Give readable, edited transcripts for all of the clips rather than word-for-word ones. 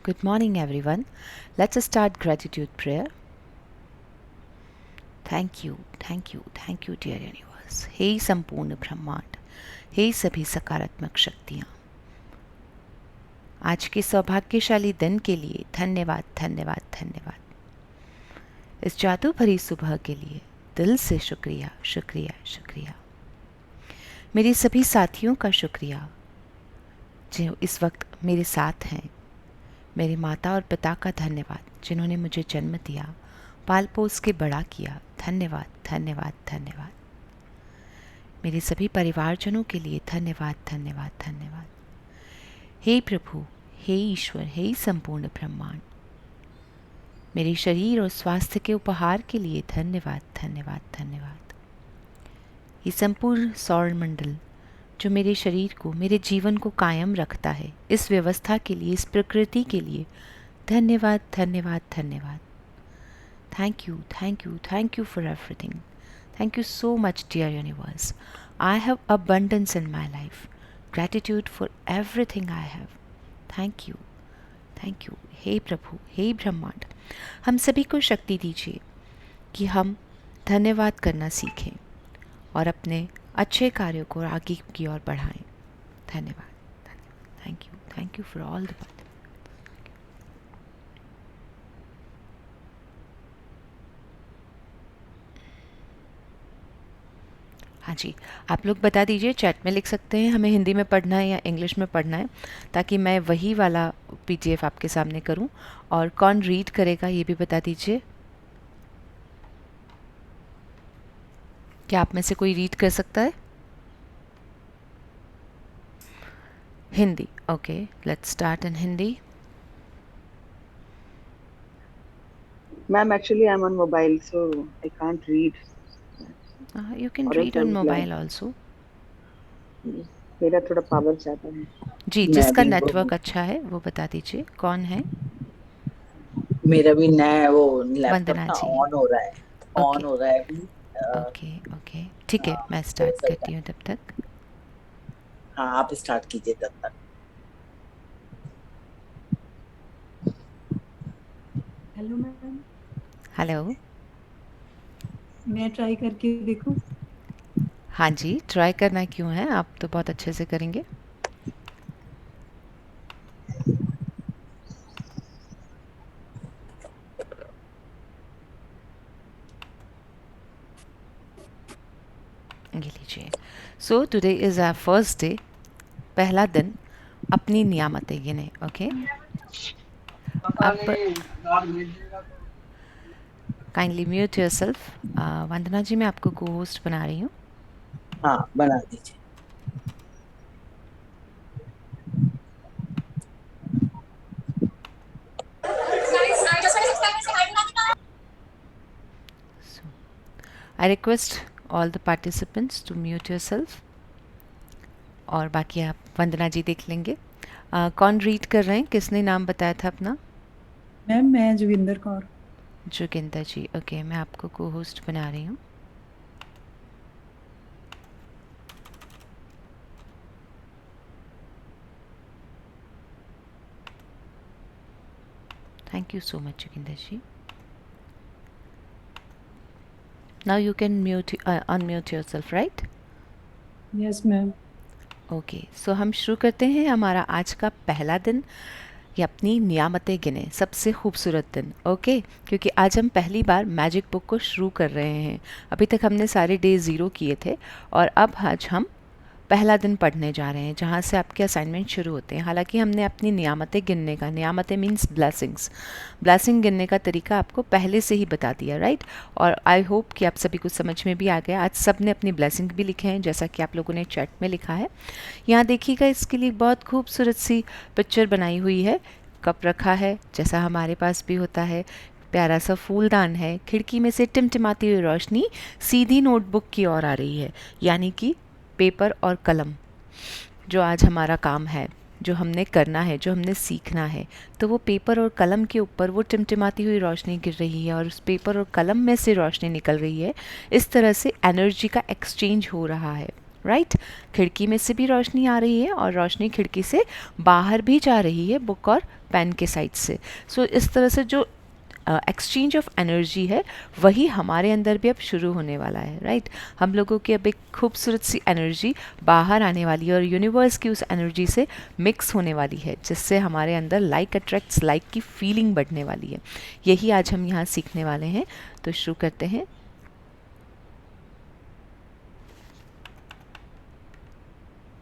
Good morning, everyone. Let's start gratitude prayer. Thank you, thank you, thank you, dear universe. हे संपूर्ण ब्रह्मांड, हे सभी सकारात्मक शक्तियाँ, आज के सौभाग्यशाली दिन के लिए धन्यवाद, धन्यवाद, धन्यवाद। इस जादू भरी सुबह के लिए दिल से शुक्रिया, शुक्रिया, शुक्रिया। मेरे सभी साथियों का शुक्रिया जो इस वक्त मेरे साथ हैं। मेरे माता और पिता का धन्यवाद जिन्होंने मुझे जन्म दिया, पाल पोस के बड़ा किया। धन्यवाद, धन्यवाद, धन्यवाद। मेरे सभी परिवारजनों के लिए धन्यवाद, धन्यवाद, धन्यवाद। हे प्रभु, हे ईश्वर, हे संपूर्ण ब्रह्मांड, मेरे शरीर और स्वास्थ्य के उपहार के लिए धन्यवाद, धन्यवाद, धन्यवाद। ये संपूर्ण सौर मंडल जो मेरे शरीर को, मेरे जीवन को कायम रखता है, इस व्यवस्था के लिए, इस प्रकृति के लिए धन्यवाद, धन्यवाद, धन्यवाद। Thank you, thank you, thank you for everything. Thank you so much, dear universe. I have abundance in my life. Gratitude for everything I have. Thank you, thank you. हे प्रभु, हे ब्रह्मांड, हम सभी को शक्ति दीजिए कि हम धन्यवाद करना सीखें और अपने अच्छे कार्यों को आगे की ओर बढ़ाएं। धन्यवाद, धन्यवाद। Thank you for all the बात। हाँ जी, आप लोग बता दीजिए, चैट में लिख सकते हैं हमें हिंदी में पढ़ना है या इंग्लिश में पढ़ना है, ताकि मैं वही वाला पीडीएफ आपके सामने करूं। और कौन रीड करेगा ये भी बता दीजिए। क्या आप में से कोई रीड कर सकता है? Hindi, okay, let's start in Hindi. Ma'am, actually I'm on mobile, so I can't read. You can और read else I on would like. Mobile also. मेरा थोड़ा पावर ज्यादा है। जी, मैं जिसका भी नेटवर्क अच्छा है वो बता दीजिए कौन है। मेरा भी नया वो लैपटॉप वंदना ना जी। ऑन हो रहा है। ओके, ऑन हो रहा है अभी। ओके, ओके, ठीक है, मैं थोड़ा स्टार्ट सा करती हूँ तब तक। हाँ, आप स्टार्ट कीजिए तब तक। Hello ma'am, hello. मैं ट्राई करके देखूं? हाँ जी, ट्राई करना क्यों है, आप तो बहुत अच्छे से करेंगे। ये लीजिए। So today is our first day, पहला दिन अपनी नियामतें गिने। ओके, आप kindly mute yourself. Vandana ji, मैं आपको को होस्ट बना रही हूँ। हाँ, बना दीजिए। I request all the participants to mute yourself, और बाकी आप वंदना जी देख लेंगे। कौन रीड कर रहे हैं, किसने नाम बताया था अपना? मैम, मैं जोगिंदर कौर। जोगिंदर जी, ओके, मैं आपको को होस्ट बना रही हूँ। Thank you so much, Joginder ji. Now you can unmute yourself, right? Yes ma'am. Okay, so हम शुरू करते हैं हमारा आज का पहला दिन, ये अपनी नियामतें गिने, सबसे खूबसूरत दिन। ओके, क्योंकि आज हम पहली बार मैजिक बुक को शुरू कर रहे हैं। अभी तक हमने सारे डे ज़ीरो किए थे और अब आज हम पहला दिन पढ़ने जा रहे हैं, जहाँ से आपके असाइनमेंट शुरू होते हैं। हालांकि हमने अपनी नियामतें गिनने का, नियामतें मीन्स ब्लेसिंग्स, ब्लेसिंग गिनने का तरीका आपको पहले से ही बता दिया, राइट। और आई होप कि आप सभी को समझ में भी आ गया। आज सब ने अपनी ब्लेसिंग भी लिखे हैं, जैसा कि आप लोगों ने चैट में लिखा है। यहाँ देखिएगा, इसके लिए बहुत खूबसूरत सी पिक्चर बनाई हुई है। कप रखा है, जैसा हमारे पास भी होता है। प्यारा सा फूलदान है, खिड़की में से टिमटिमाती हुई रोशनी सीधी नोटबुक की ओर आ रही है, यानी कि पेपर और कलम, जो आज हमारा काम है, जो हमने करना है, जो हमने सीखना है, तो वो पेपर और कलम के ऊपर वो टिमटिमाती हुई रोशनी गिर रही है और उस पेपर और कलम में से रोशनी निकल रही है। इस तरह से एनर्जी का एक्सचेंज हो रहा है। राइट। खिड़की में से भी रोशनी आ रही है और रोशनी खिड़की से बाहर भी जा रही है बुक और पेन के साइड से। सो इस तरह से जो एक्सचेंज ऑफ एनर्जी है वही हमारे अंदर भी अब शुरू होने वाला है, राइट। हम लोगों की अब एक खूबसूरत सी एनर्जी बाहर आने वाली है और यूनिवर्स की उस एनर्जी से मिक्स होने वाली है, जिससे हमारे अंदर लाइक अट्रैक्ट्स लाइक की फीलिंग बढ़ने वाली है। यही आज हम यहाँ सीखने वाले हैं। तो शुरू करते हैं।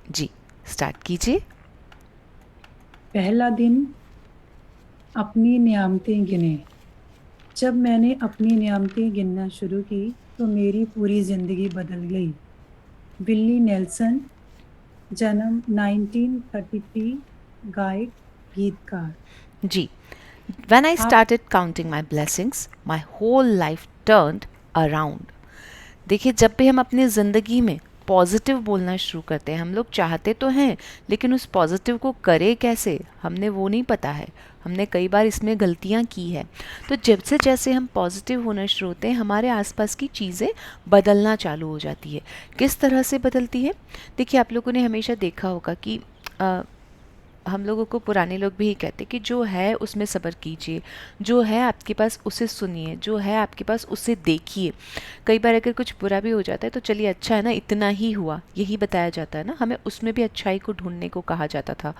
जी, स्टार्ट कीजिए। पहला दिन अपनी नियामतें गिने। जब मैंने अपनी नियामतें गिनना शुरू की तो मेरी पूरी जिंदगी बदल गई। विल्ली नेल्सन, जन्म 1933, गायक, गीतकार। जी, when I आप started counting my blessings, my whole life turned around. देखिए, जब भी हम अपनी ज़िंदगी में पॉजिटिव बोलना शुरू करते हैं, हम लोग चाहते तो हैं लेकिन उस पॉजिटिव को करें कैसे, हमने वो नहीं पता है। हमने कई बार इसमें गलतियाँ की है। तो जब से जैसे हम पॉजिटिव होना शुरू होते हैं, हमारे आसपास की चीज़ें बदलना चालू हो जाती है। किस तरह से बदलती है? देखिए, आप लोगों ने हमेशा देखा होगा कि हम लोगों को पुराने लोग भी यही कहते कि जो है उसमें सब्र कीजिए, जो है आपके पास उसे सुनिए, जो है आपके पास उसे देखिए। कई बार अगर कुछ बुरा भी हो जाता है तो चलिए अच्छा है ना, इतना ही हुआ, यही बताया जाता है ना, हमें उसमें भी अच्छाई को ढूंढने को कहा जाता था।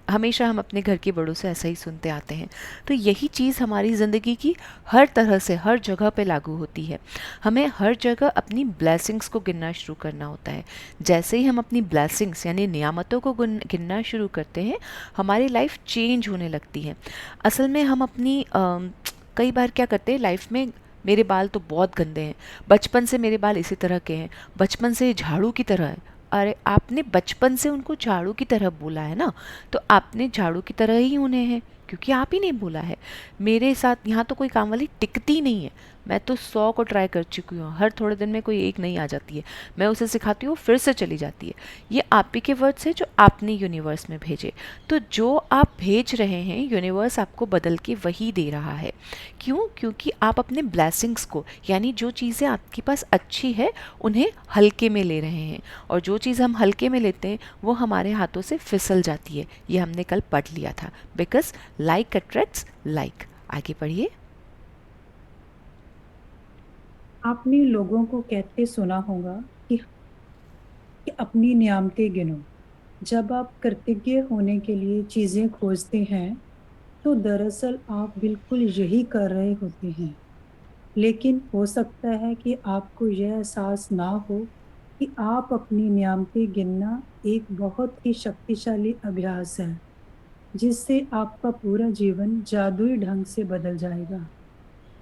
हमेशा हम अपने घर के बड़ों से ऐसा ही सुनते आते हैं। तो यही चीज़ हमारी ज़िंदगी की हर तरह से हर जगह पे लागू होती है। हमें हर जगह अपनी ब्लेसिंग्स को गिनना शुरू करना होता है। जैसे ही हम अपनी ब्लेसिंग्स यानी नियामतों को गिनना शुरू करते हैं, हमारी लाइफ चेंज होने लगती है। असल में हम अपनी कई बार क्या करते हैं लाइफ में, मेरे बाल तो बहुत गंदे हैं, बचपन से मेरे बाल इसी तरह के हैं, बचपन से झाड़ू की तरह है। अरे आपने बचपन से उनको झाड़ू की तरह बोला है ना, तो आपने झाड़ू की तरह ही उन्हें है, क्योंकि आप ही नहीं बोला है। मेरे साथ यहाँ तो कोई काम वाली टिकती नहीं है। मैं तो 100 को ट्राई कर चुकी हूँ, हर थोड़े दिन में कोई एक नहीं आ जाती है। मैं उसे सिखाती हूँ, फिर से चली जाती है। ये आप ही के वर्ड्स हैं जो आपने यूनिवर्स में भेजे। तो जो आप भेज रहे हैं, यूनिवर्स आपको बदल के वही दे रहा है। क्यों? क्योंकि आप अपने ब्लेसिंग्स को, यानी जो चीज़ें आपके पास अच्छी है, उन्हें हल्के में ले रहे हैं। और जो चीज़ हम हल्के में लेते हैं वो हमारे हाथों से फिसल जाती है। ये हमने कल पढ़ लिया था। Because like attracts like. आगे पढ़िए। आपने लोगों को कहते सुना होगा कि अपनी नियामतें गिनो। जब आप कृतज्ञ होने के लिए चीजें खोजते हैं तो दरअसल आप बिल्कुल यही कर रहे होते हैं। लेकिन हो सकता है कि आपको यह एहसास ना हो कि आप अपनी नियामतें गिनना एक बहुत ही शक्तिशाली अभ्यास है, जिससे आपका पूरा जीवन जादुई ढंग से बदल जाएगा।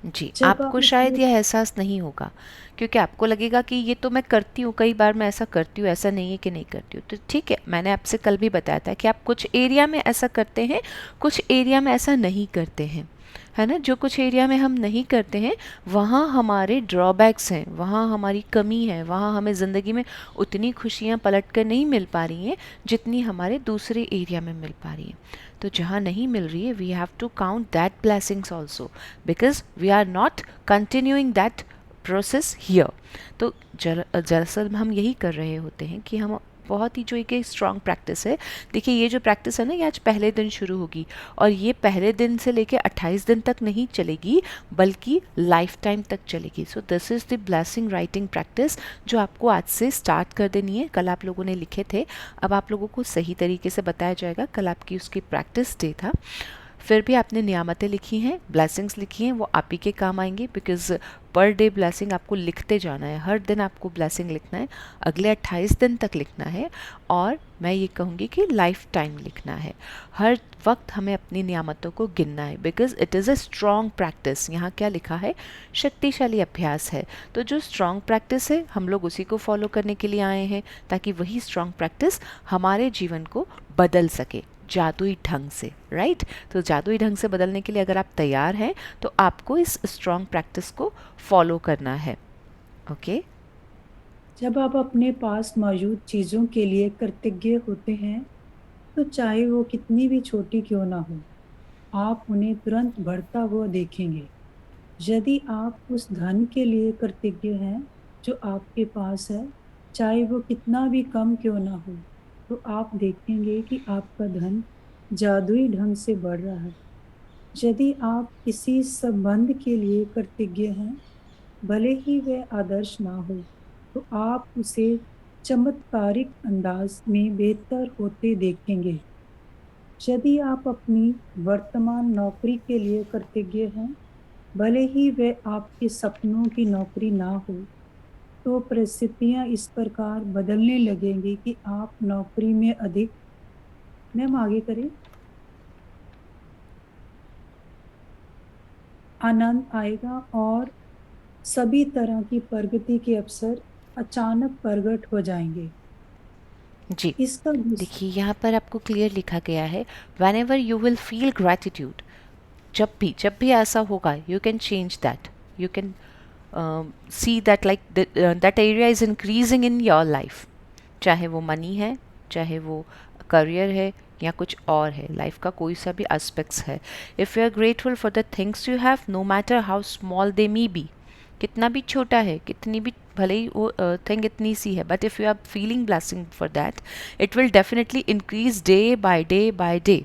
जी, जब आप आपको शायद अपने यह एहसास नहीं होगा, क्योंकि आपको लगेगा कि ये तो मैं करती हूँ, कई बार मैं ऐसा करती हूँ, ऐसा नहीं है कि नहीं करती हूँ। तो ठीक है, मैंने आपसे कल भी बताया था कि आप कुछ एरिया में ऐसा करते हैं, कुछ एरिया में ऐसा नहीं करते हैं, है ना। जो कुछ एरिया में हम नहीं करते हैं वहाँ हमारे ड्रॉबैक्स हैं, वहाँ हमारी कमी है, वहाँ हमें ज़िंदगी में उतनी खुशियाँ पलट कर नहीं मिल पा रही हैं जितनी हमारे दूसरे एरिया में मिल पा रही हैं। तो जहाँ नहीं मिल रही है, we have to count that blessings also, because we are not continuing that process here. तो दरअसल हम यही कर रहे होते हैं कि हम बहुत ही जो एक स्ट्रॉन्ग प्रैक्टिस है। देखिए, ये जो प्रैक्टिस है ना, ये आज पहले दिन शुरू होगी और ये पहले दिन से लेके 28 दिन तक नहीं चलेगी, बल्कि लाइफ टाइम तक चलेगी। So this is the blessing writing practice जो आपको आज से स्टार्ट कर देनी है। कल आप लोगों ने लिखे थे, अब आप लोगों को सही तरीके से बताया जाएगा। कल आपकी उसकी प्रैक्टिस डे था। फिर भी आपने नियामतें लिखी हैं, ब्लेसिंग्स लिखी हैं, वो आप ही के काम आएंगे, बिकॉज पर डे ब्लेसिंग आपको लिखते जाना है। हर दिन आपको ब्लेसिंग लिखना है, अगले 28 दिन तक लिखना है, और मैं ये कहूँगी कि लाइफ टाइम लिखना है। हर वक्त हमें अपनी नियामतों को गिनना है, because it is a strong practice. यहाँ क्या लिखा है? शक्तिशाली अभ्यास है। तो जो स्ट्रॉन्ग प्रैक्टिस है, हम लोग उसी को फॉलो करने के लिए आए हैं, ताकि वही स्ट्रॉन्ग प्रैक्टिस हमारे जीवन को बदल सके जादुई ढंग से, राइट। तो जादुई ढंग से बदलने के लिए अगर आप तैयार हैं तो आपको इस स्ट्रॉन्ग प्रैक्टिस को फॉलो करना है। ओके। जब आप अपने पास मौजूद चीजों के लिए कृतज्ञ होते हैं, तो चाहे वो कितनी भी छोटी क्यों ना हो, आप उन्हें तुरंत बढ़ता हुआ देखेंगे। यदि आप उस धन के लिए कृतज्ञ हैं जो आपके पास है, चाहे वो कितना भी कम क्यों ना हो, तो आप देखेंगे कि आपका धन जादुई ढंग से बढ़ रहा है। यदि आप किसी संबंध के लिए कृतज्ञ हैं, भले ही वह आदर्श ना हो, तो आप उसे चमत्कारिक अंदाज में बेहतर होते देखेंगे। यदि आप अपनी वर्तमान नौकरी के लिए कृतज्ञ हैं, भले ही वह आपके सपनों की नौकरी ना हो, तो परिस्थितियां इस प्रकार बदलने लगेंगी कि आप नौकरी में अधिक मैम आगे करें आनंद आएगा और सभी तरह की प्रगति के अवसर अचानक प्रकट हो जाएंगे। जी, इसका देखिए यहाँ पर आपको क्लियर लिखा गया है, when ever you will feel gratitude, जब भी ऐसा होगा, you can change that, you can see that like that area is increasing in your life, चाहे वो मनी है, चाहे वो करियर है, या कुछ और है, लाइफ का कोई सा भी एस्पेक्ट्स है। If you are grateful for the things you have, no matter how small they may be, कितना भी छोटा है, कितनी भी भले ही वो थिंग इतनी सी है, but if you are feeling blessing for that, it will definitely increase day by day,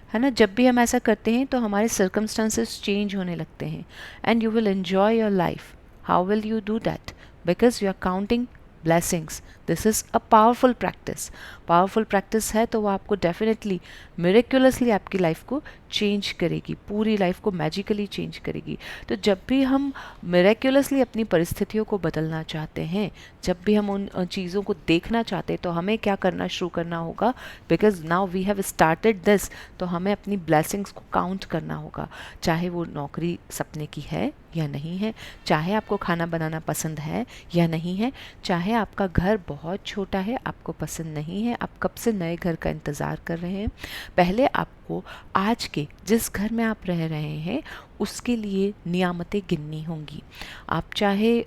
है ना। जब भी हम ऐसा करते हैं तो हमारे सर्कमस्टांसेस चेंज होने लगते हैं, and you will enjoy your life. How will you do that? Because you are counting blessings. This is a powerful practice. Powerful practice है तो वो आपको डेफिनेटली मिरेक्युलसली आपकी लाइफ को चेंज करेगी, पूरी लाइफ को मैजिकली चेंज करेगी। तो जब भी हम मिरेक्युलसली अपनी परिस्थितियों को बदलना चाहते हैं, जब भी हम उन चीज़ों को देखना चाहते हैं, तो हमें क्या करना शुरू करना होगा? Because now we have started this, तो हमें अपनी ब्लेसिंग्स को काउंट करना होगा। चाहे वो नौकरी सपने की है या नहीं है, चाहे आपको खाना बनाना पसंद है या नहीं है, चाहे आपका घर बहुत छोटा है, आपको पसंद नहीं है, आप कब से नए घर का इंतज़ार कर रहे हैं, पहले आपको आज के जिस घर में आप रह रहे हैं उसके लिए नियामतें गिननी होंगी। आप चाहे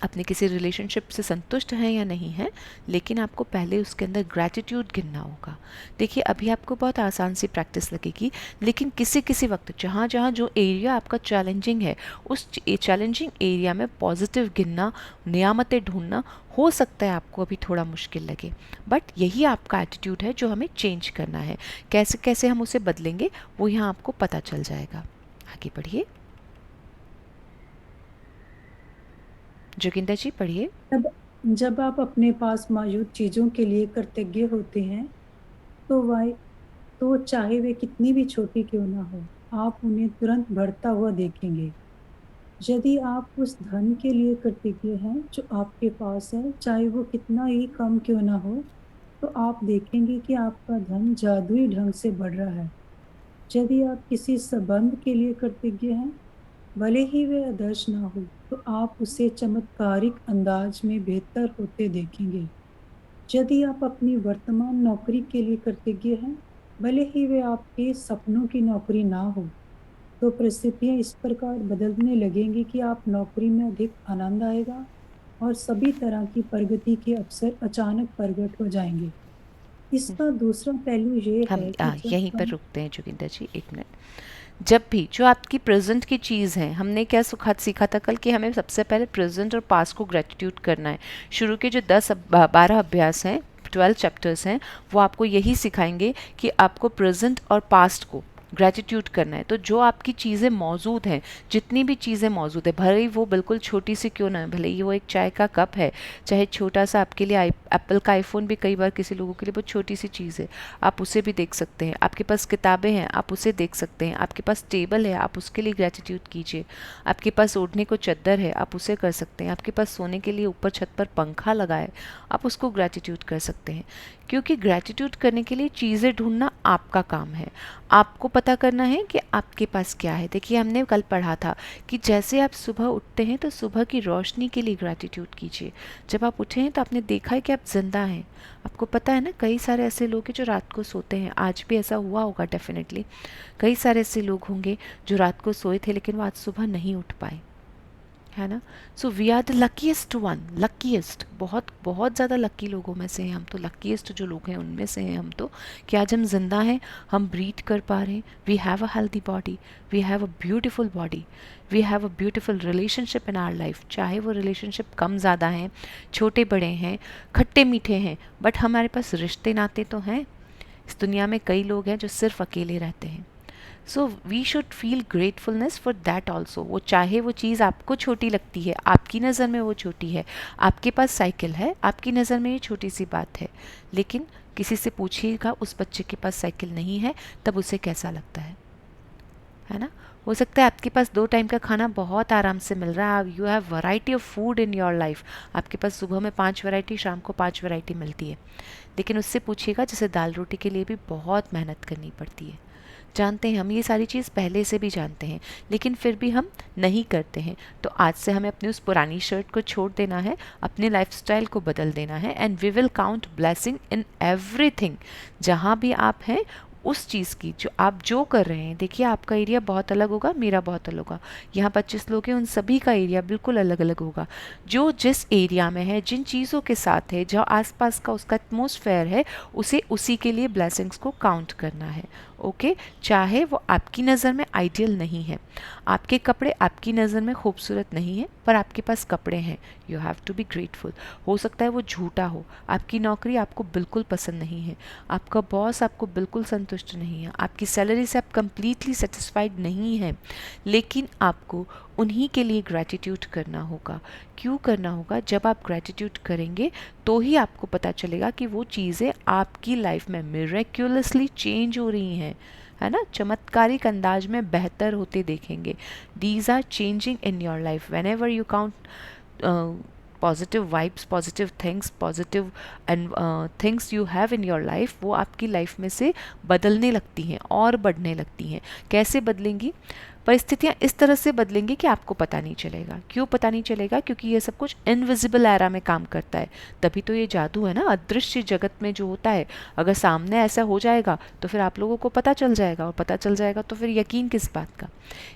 अपने किसी रिलेशनशिप से संतुष्ट हैं या नहीं हैं, लेकिन आपको पहले उसके अंदर ग्रैटिट्यूड गिनना होगा। देखिए अभी आपको बहुत आसान सी प्रैक्टिस लगेगी, लेकिन किसी किसी वक्त जहाँ जहाँ जो एरिया आपका चैलेंजिंग है, उस चैलेंजिंग एरिया में पॉजिटिव गिनना, नियामतें ढूंढना हो सकता है आपको अभी थोड़ा मुश्किल लगे, बट यही आपका एटीट्यूड है जो हमें चेंज करना है। कैसे कैसे हम उसे बदलेंगे वो यहाँ आपको पता चल जाएगा। आगे बढ़िए, जोगिंदर जी पढ़िए। जब जब आप अपने पास मौजूद चीजों के लिए कृतज्ञ होते हैं, तो वह तो चाहे वे कितनी भी छोटी क्यों ना हो, आप उन्हें तुरंत बढ़ता हुआ देखेंगे। यदि आप उस धन के लिए कृतज्ञ हैं जो आपके पास है, चाहे वो कितना ही कम क्यों ना हो, तो आप देखेंगे कि आपका धन जादुई ढंग से बढ़ रहा है। यदि आप किसी संबंध के लिए कृतज्ञ हैं, भले ही वे आदर्श ना हो, तो आप उसे चमत्कारिक अंदाज में बेहतर होते देखेंगे। यदि आप अपनी वर्तमान नौकरी के लिए कृतज्ञ हैं, भले ही वे आपके सपनों की नौकरी ना हो, तो परिस्थितियां इस प्रकार बदलने लगेंगी कि आप नौकरी में अधिक आनंद आएगा और सभी तरह की प्रगति के अवसर अचानक प्रकट हो जाएंगे। इसका दूसरा पहलू ये हम है कि जब यहीं पर हम रुकते हैं जोगिंदर जी, एक मिनट। जब भी जो आपकी प्रेजेंट की चीज़ है, हमने क्या सीखा था कल कि हमें सबसे पहले प्रेजेंट और पास्ट को ग्रेटिट्यूड करना है। शुरू के जो 10-12 अभ्यास हैं, 12 चैप्टर्स हैं, वो आपको यही सिखाएंगे कि आपको प्रेजेंट और पास्ट को ग्रेटिट्यूड करना है। तो जो आपकी चीज़ें मौजूद हैं, जितनी भी चीज़ें मौजूद है, भले ही वो बिल्कुल छोटी सी क्यों ना है, भले ही वो एक चाय का कप है, चाहे छोटा सा आपके लिए एप्पल का आईफोन भी कई बार किसी लोगों के लिए बहुत छोटी सी चीज़ है, आप उसे भी देख सकते हैं। आपके पास किताबें हैं, आप उसे देख सकते हैं। आपके पास टेबल है, आप उसके लिए ग्रेटिट्यूड कीजिए। आपके पास ओढ़ने को चद्दर है, आप उसे कर सकते हैं। आपके पास सोने के लिए ऊपर छत पर पंखा लगा है, आप उसको ग्रेटिट्यूड कर सकते हैं। क्योंकि ग्रेटिट्यूड करने के लिए चीज़ें ढूंढना आपका काम है। आपको पता करना है कि आपके पास क्या है। देखिए हमने कल पढ़ा था कि जैसे आप सुबह उठते हैं तो सुबह की रोशनी के लिए ग्रेटिट्यूड कीजिए। जब आप उठे हैं तो आपने देखा है कि आप जिंदा हैं। आपको पता है ना, कई सारे ऐसे लोग हैं जो रात को सोते हैं, आज भी ऐसा हुआ होगा डेफिनेटली। कई सारे ऐसे लोग होंगे जो रात को सोए थे लेकिन वो आज सुबह नहीं उठ पाए। है ना। So we are the luckiest one, luckiest, बहुत बहुत ज़्यादा लकी लोगों में से हैं हम तो, लकीएस्ट जो लोग हैं उनमें से हैं हम तो, कि आज हम जिंदा हैं, हम ब्रीथ कर पा रहे हैं, we have a healthy body, we have a beautiful body, we have a beautiful relationship in our life. चाहे वो रिलेशनशिप कम ज़्यादा हैं, छोटे बड़े हैं, खट्टे मीठे हैं, बट हमारे पास रिश्ते नाते तो हैं। इस दुनिया में कई लोग हैं जो सिर्फ अकेले रहते हैं। So we should feel gratefulness for that also. वो चाहे वो चीज़ आपको छोटी लगती है, आपकी नज़र में वो छोटी है, आपके पास साइकिल है, आपकी नज़र में ये छोटी सी बात है, लेकिन किसी से पूछिएगा उस बच्चे के पास साइकिल नहीं है, तब उसे कैसा लगता है ना। हो सकता है आपके पास 2 टाइम का खाना बहुत आराम से मिल रहा है, you have variety of food in your life, आपके पास सुबह में 5 वैरायटी, शाम को 5 वैरायटी मिलती है, लेकिन उससे पूछिएगा जैसे दाल रोटी के लिए भी बहुत मेहनत करनी पड़ती है। जानते हैं हम ये सारी चीज़ पहले से भी जानते हैं, लेकिन फिर भी हम नहीं करते हैं। तो आज से हमें अपनी उस पुरानी शर्ट को छोड़ देना है, अपने लाइफस्टाइल को बदल देना है, and we will count blessing in everything. जहाँ भी आप हैं उस चीज़ की, जो आप जो कर रहे हैं, देखिए आपका एरिया बहुत अलग होगा, मेरा बहुत अलग होगा, यहाँ 25 लोग हैं, उन सभी का एरिया बिल्कुल अलग अलग होगा। जो जिस एरिया में है, जिन चीज़ों के साथ है, जो आसपास का उसका एटमॉस्फेयर है, उसे उसी के लिए ब्लेसिंग्स को काउंट करना है। ओके, चाहे वो आपकी नज़र में आइडियल नहीं है, आपके कपड़े आपकी नज़र में खूबसूरत नहीं है, पर आपके पास कपड़े हैं, you have to be grateful. हो सकता है वो झूठा हो, आपकी नौकरी आपको बिल्कुल पसंद नहीं है, आपका बॉस आपको बिल्कुल संतुष्ट नहीं है, आपकी सैलरी से आप कंप्लीटली सेटिस्फाइड नहीं हैं, लेकिन आपको उन्हीं के लिए ग्रैटिट्यूड करना होगा। क्यों करना होगा? जब आप ग्रैटिट्यूड करेंगे तो ही आपको पता चलेगा कि वो चीज़ें आपकी लाइफ में मिरेक्युलसली चेंज हो रही हैं, है ना, चमत्कारिक अंदाज में बेहतर होते देखेंगे। These are changing in your life whenever you count positive vibes, positive things, positive and things you have in your life, वो आपकी लाइफ में से बदलने लगती हैं और बढ़ने लगती हैं। कैसे बदलेंगी? परिस्थितियाँ इस तरह से बदलेंगी कि आपको पता नहीं चलेगा। क्यों पता नहीं चलेगा? क्योंकि ये सब कुछ इनविजिबल एरा में काम करता है, तभी तो ये जादू है ना, अदृश्य जगत में जो होता है। अगर सामने ऐसा हो जाएगा तो फिर आप लोगों को पता चल जाएगा, और पता चल जाएगा तो फिर यकीन किस बात का।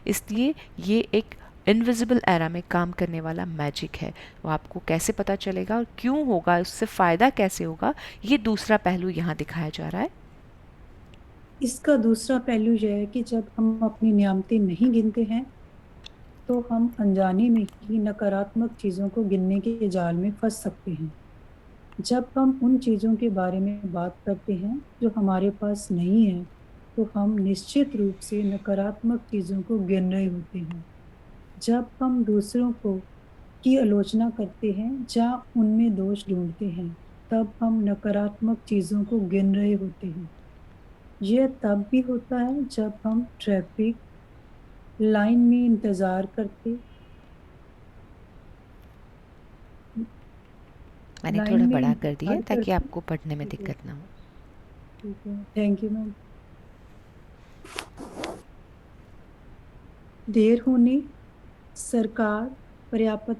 इसलिए ये एक इनविजिबल एरा में काम करने वाला मैजिक है। वो आपको कैसे पता चलेगा और क्यों होगा, उससे फ़ायदा कैसे होगा, ये दूसरा पहलू यहाँ दिखाया जा रहा है। इसका दूसरा पहलू यह है कि जब हम अपनी नियामतें नहीं गिनते हैं तो हम अनजाने में ही नकारात्मक चीज़ों को गिनने के जाल में फंस सकते हैं। जब हम उन चीज़ों के बारे में बात करते हैं जो हमारे पास नहीं है, तो हम निश्चित रूप से नकारात्मक चीज़ों को गिन रहे होते हैं। जब हम दूसरों की आलोचना करते हैं या उनमें दोष ढूंढते हैं, तब हम नकारात्मक चीज़ों को गिन रहे होते हैं। यह तब भी होता है जब हम ट्रैफिक लाइन में इंतज़ार करते मैंने लाइन थोड़ा में बड़ा कर दिया इंतज़ार ताकि करते। आपको पढ़ने में ठीक है, दिक्कत ना हो। ठीक है, थैंक यू मैम। देर होने, सरकार, पर्याप्त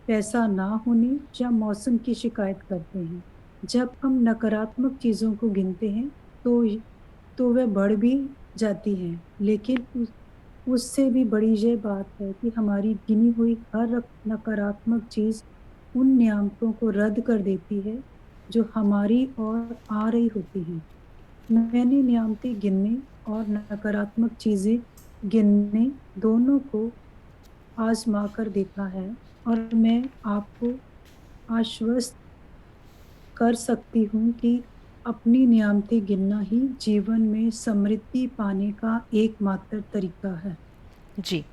पैसा ना होने या मौसम की शिकायत करते हैं। जब हम नकारात्मक चीज़ों को गिनते हैं तो वह बढ़ भी जाती हैं, लेकिन उससे भी बड़ी ये बात है कि हमारी गिनी हुई हर नकारात्मक चीज़ उन नियामतों को रद्द कर देती है जो हमारी ओर आ रही होती हैं। मैंने नियामतें गिनने और नकारात्मक चीज़ें गिनने दोनों को आजमा कर देखा है, और मैं आपको आश्वस्त कर सकती हूँ कि अपनी नियामतें गिनना ही जीवन में समृद्धि पाने का एकमात्र तरीका है। जी,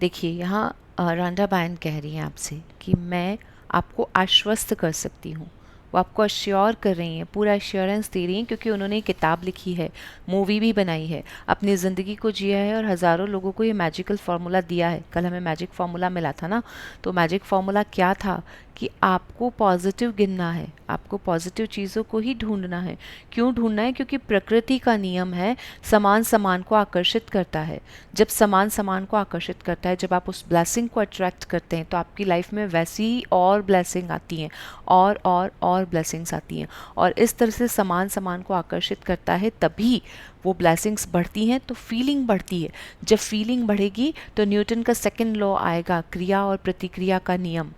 देखिए यहाँ रांडा बायन कह रही हैं आपसे कि मैं आपको आश्वस्त कर सकती हूँ। वो आपको अश्योर कर रही हैं, पूरा अश्योरेंस दे रही हैं, क्योंकि उन्होंने ये किताब लिखी है, मूवी भी बनाई है, अपनी ज़िंदगी को जिया है और हज़ारों लोगों को ये मैजिकल फार्मूला दिया है। कल हमें मैजिक फार्मूला मिला था ना, तो मैजिक फार्मूला क्या था कि आपको पॉजिटिव गिनना है, आपको पॉजिटिव चीज़ों को ही ढूंढना है। क्यों ढूंढना है? क्योंकि प्रकृति का नियम है समान समान को आकर्षित करता है। जब समान समान को आकर्षित करता है, जब आप उस ब्लेसिंग को अट्रैक्ट करते हैं, तो आपकी लाइफ में वैसी ही और ब्लेसिंग आती हैं, और ब्लेसिंग्स आती हैं। और इस तरह से समान समान को आकर्षित करता है, तभी वो ब्लेसिंग्स बढ़ती हैं, तो फीलिंग बढ़ती है। जब फीलिंग बढ़ेगी तो न्यूटन का सेकंड लॉ आएगा, क्रिया और प्रतिक्रिया का नियम,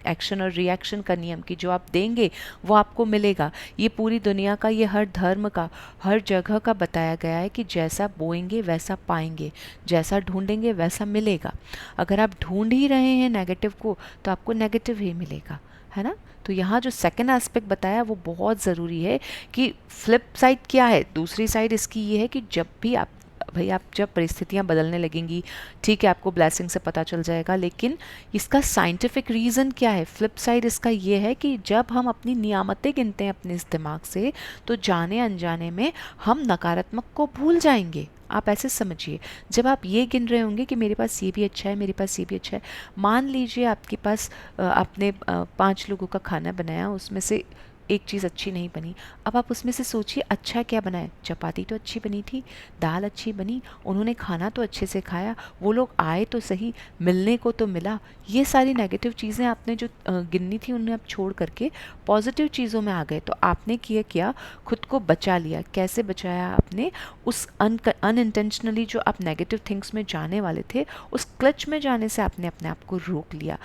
एक्शन और रिएक्शन का नियम, कि जो आप देंगे वो आपको मिलेगा। ये पूरी दुनिया का, ये हर धर्म का, हर जगह का बताया गया है कि जैसा बोएंगे वैसा पाएंगे, जैसा ढूंढेंगे वैसा मिलेगा। अगर आप ढूंढ ही रहे हैं नेगेटिव को, तो आपको नेगेटिव ही मिलेगा, है ना। तो यहाँ जो सेकंड एस्पेक्ट बताया वो बहुत ज़रूरी है कि फ्लिप साइड क्या है। दूसरी साइड इसकी ये है कि जब भी आप जब परिस्थितियाँ बदलने लगेंगी, ठीक है, आपको ब्लेसिंग से पता चल जाएगा, लेकिन इसका साइंटिफिक रीज़न क्या है? फ्लिप साइड इसका ये है कि जब हम अपनी नियामतें गिनते हैं अपने इस दिमाग से, तो जाने अनजाने में हम नकारात्मक को भूल जाएंगे। आप ऐसे समझिए, जब आप ये गिन रहे होंगे कि मेरे पास ये भी अच्छा है, मेरे पास ये भी अच्छा है। मान लीजिए आपके पास आपने 5 लोगों का खाना बनाया, उसमें से एक चीज़ अच्छी नहीं बनी। अब आप उसमें से सोचिए अच्छा क्या बनाए। चपाती तो अच्छी बनी थी, दाल अच्छी बनी, उन्होंने खाना तो अच्छे से खाया, वो लोग आए तो सही, मिलने को तो मिला। ये सारी नेगेटिव चीज़ें आपने जो गिननी थी उन्हें आप छोड़ करके पॉजिटिव चीज़ों में आ गए। तो आपने किया खुद को बचा लिया। कैसे बचाया आपने? उस अनइंटेंशनली जो आप नेगेटिव थिंग्स में जाने वाले थे, उस क्लच में जाने से आपने अपने आप को रोक लिया।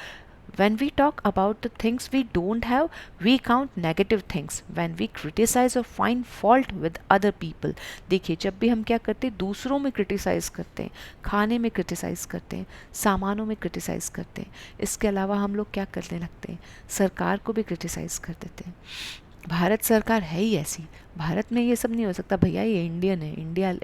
When we talk about the things we don't have, we count negative things. When we criticize or find fault with other people, देखिए जब भी हम क्या करते हैं, दूसरों में क्रिटिसाइज़ करते हैं, खाने में क्रिटिसाइज़ करते हैं, सामानों में क्रिटिसाइज़ करते हैं। इसके अलावा हम लोग क्या करने लगते हैं, सरकार को भी क्रिटिसाइज़ कर देते हैं। भारत सरकार है ही ऐसी, भारत में ये सब नहीं हो सकता। भैया ये इंडियन है,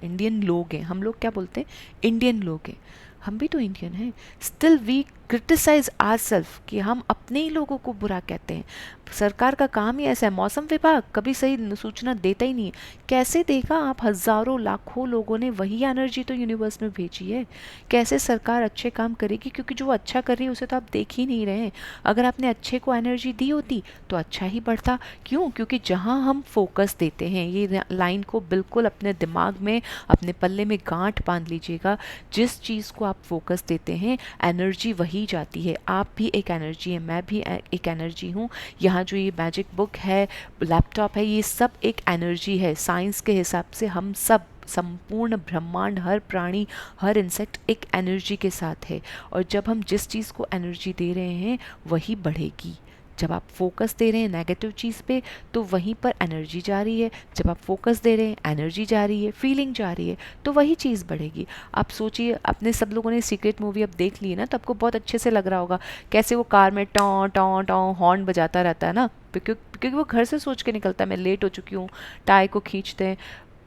इंडियन लोग हैं। हम लोग क्या बोलते हैं? इंडियन लोग हैं। हम भी तो इंडियन हैं। स्टिल वी क्रिटिसाइज आवरसेल्फ, कि हम अपने ही लोगों को बुरा कहते हैं। सरकार का काम ही ऐसा है। मौसम विभाग कभी सही सूचना देता ही नहीं है। कैसे देगा? आप हज़ारों लाखों लोगों ने वही एनर्जी तो यूनिवर्स में भेजी है। कैसे सरकार अच्छे काम करेगी? क्योंकि जो अच्छा कर रही है उसे तो आप देख ही नहीं रहे हैं। अगर आपने अच्छे को एनर्जी दी होती तो अच्छा ही बढ़ता। क्यों? क्योंकि जहाँ हम फोकस देते हैं, ये लाइन को बिल्कुल अपने दिमाग में, अपने पल्ले में गांठ बांध लीजिएगा। जिस चीज़ को आप फोकस देते हैं, एनर्जी वही जाती है। आप भी एक एनर्जी है, मैं भी एक एनर्जी हूँ। यहाँ जो ये मैजिक बुक है, लैपटॉप है, ये सब एक एनर्जी है। साइंस के हिसाब से हम सब, संपूर्ण ब्रह्मांड, हर प्राणी, हर इंसेक्ट एक एनर्जी के साथ है। और जब हम जिस चीज़ को एनर्जी दे रहे हैं वही बढ़ेगी। जब आप फोकस दे रहे हैं नेगेटिव चीज़ पे, तो वहीं पर एनर्जी जा रही है। जब आप फोकस दे रहे हैं, एनर्जी जा रही है, फीलिंग जा रही है, तो वही चीज़ बढ़ेगी। आप सोचिए, अपने सब लोगों ने सीक्रेट मूवी अब देख ली है ना, तो आपको बहुत अच्छे से लग रहा होगा कैसे वो कार में टॉ टॉ टॉ हॉर्न बजाता रहता है ना, क्योंकि वो घर से सोच के निकलता है मैं लेट हो चुकी हूँ। टाई को खींचते हैं,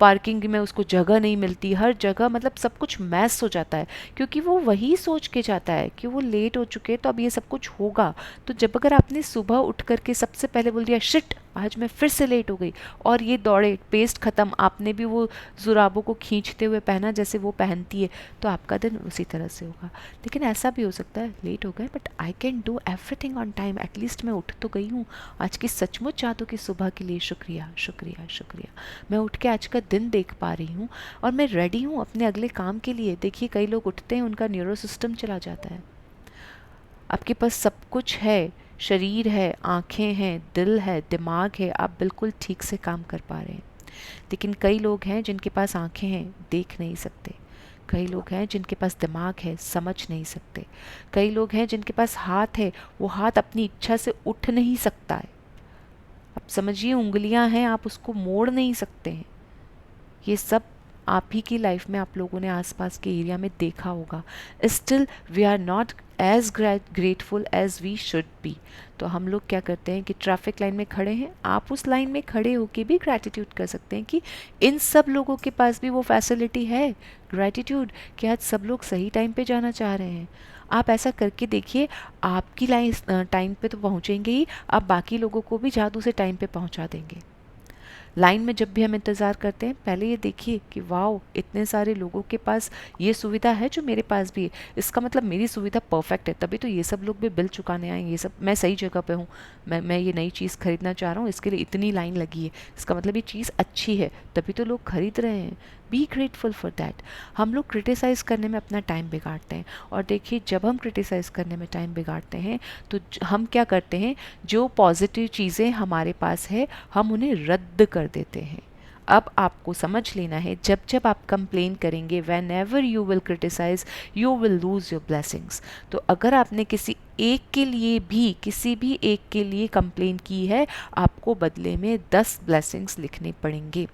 पार्किंग में उसको जगह नहीं मिलती, हर जगह मतलब सब कुछ मैस हो जाता है, क्योंकि वो वही सोच के जाता है कि वो लेट हो चुके हैं तो अब ये सब कुछ होगा। तो जब अगर आपने सुबह उठ करके सबसे पहले बोल दिया शिट आज मैं फिर से लेट हो गई, और ये दौड़े, पेस्ट ख़त्म, आपने भी वो जुराबों को खींचते हुए पहना जैसे वो पहनती है, तो आपका दिन उसी तरह से होगा। लेकिन ऐसा भी हो सकता है लेट हो गए but I can do everything on time, at least मैं उठ तो गई हूँ। आज की सचमुच जादू की सुबह के लिए शुक्रिया शुक्रिया शुक्रिया। मैं उठ के आज का दिन देख पा रही हूँ और मैं रेडी हूँ अपने अगले काम के लिए। देखिए कई लोग उठते हैं, उनका न्यूरो सिस्टम चला जाता है। आपके पास सब कुछ है, शरीर है, आँखें हैं, दिल है, दिमाग है, आप बिल्कुल ठीक से काम कर पा रहे हैं। लेकिन कई लोग हैं जिनके पास आँखें हैं, देख नहीं सकते। कई लोग हैं जिनके पास दिमाग है, समझ नहीं सकते। कई लोग हैं जिनके पास हाथ है, वो हाथ अपनी इच्छा से उठ नहीं सकता है। आप समझिए उंगलियां हैं, आप उसको मोड़ नहीं सकते हैं। ये सब आप ही की लाइफ में आप लोगों ने आसपास के एरिया में देखा होगा। Still we are not as grateful as we should be. तो हम लोग क्या करते हैं कि ट्रैफिक लाइन में खड़े हैं, आप उस लाइन में खड़े होके भी ग्रैटिट्यूड कर सकते हैं कि इन सब लोगों के पास भी वो फैसिलिटी है। ग्रैटिट्यूड कि आज सब लोग सही टाइम पे जाना चाह रहे हैं। आप ऐसा करके देखिए, आपकी लाइन टाइम पे तो पहुँचेंगे ही, आप बाकी लोगों को भी जादू से टाइम पे पहुँचा देंगे। लाइन में जब भी हम इंतज़ार करते हैं, पहले ये देखिए कि वाओ, इतने सारे लोगों के पास ये सुविधा है जो मेरे पास भी है, इसका मतलब मेरी सुविधा परफेक्ट है, तभी तो ये सब लोग भी बिल चुकाने आए, ये सब मैं सही जगह पे हूँ, मैं ये नई चीज़ खरीदना चाह रहा हूँ, इसके लिए इतनी लाइन लगी है, इसका मतलब ये चीज़ अच्छी है, तभी तो लोग खरीद रहे हैं। Be grateful for that. हम लोग क्रिटिसाइज़ करने में अपना टाइम बिगाड़ते हैं, और देखिए जब हम क्रिटिसाइज़ करने में टाइम बिगाड़ते हैं तो हम क्या करते हैं, जो पॉजिटिव चीज़ें हमारे पास है हम उन्हें रद्द कर देते हैं। अब आपको समझ लेना है, जब जब आप कंप्लेन करेंगे, whenever you will criticise, you will lose your blessings. तो अगर आपने किसी एक के लिए भी, किसी भी एक के लिए कंप्लेन की है, आपको बदले में 10 ब्लेसिंग्स लिखने पड़ेंगे।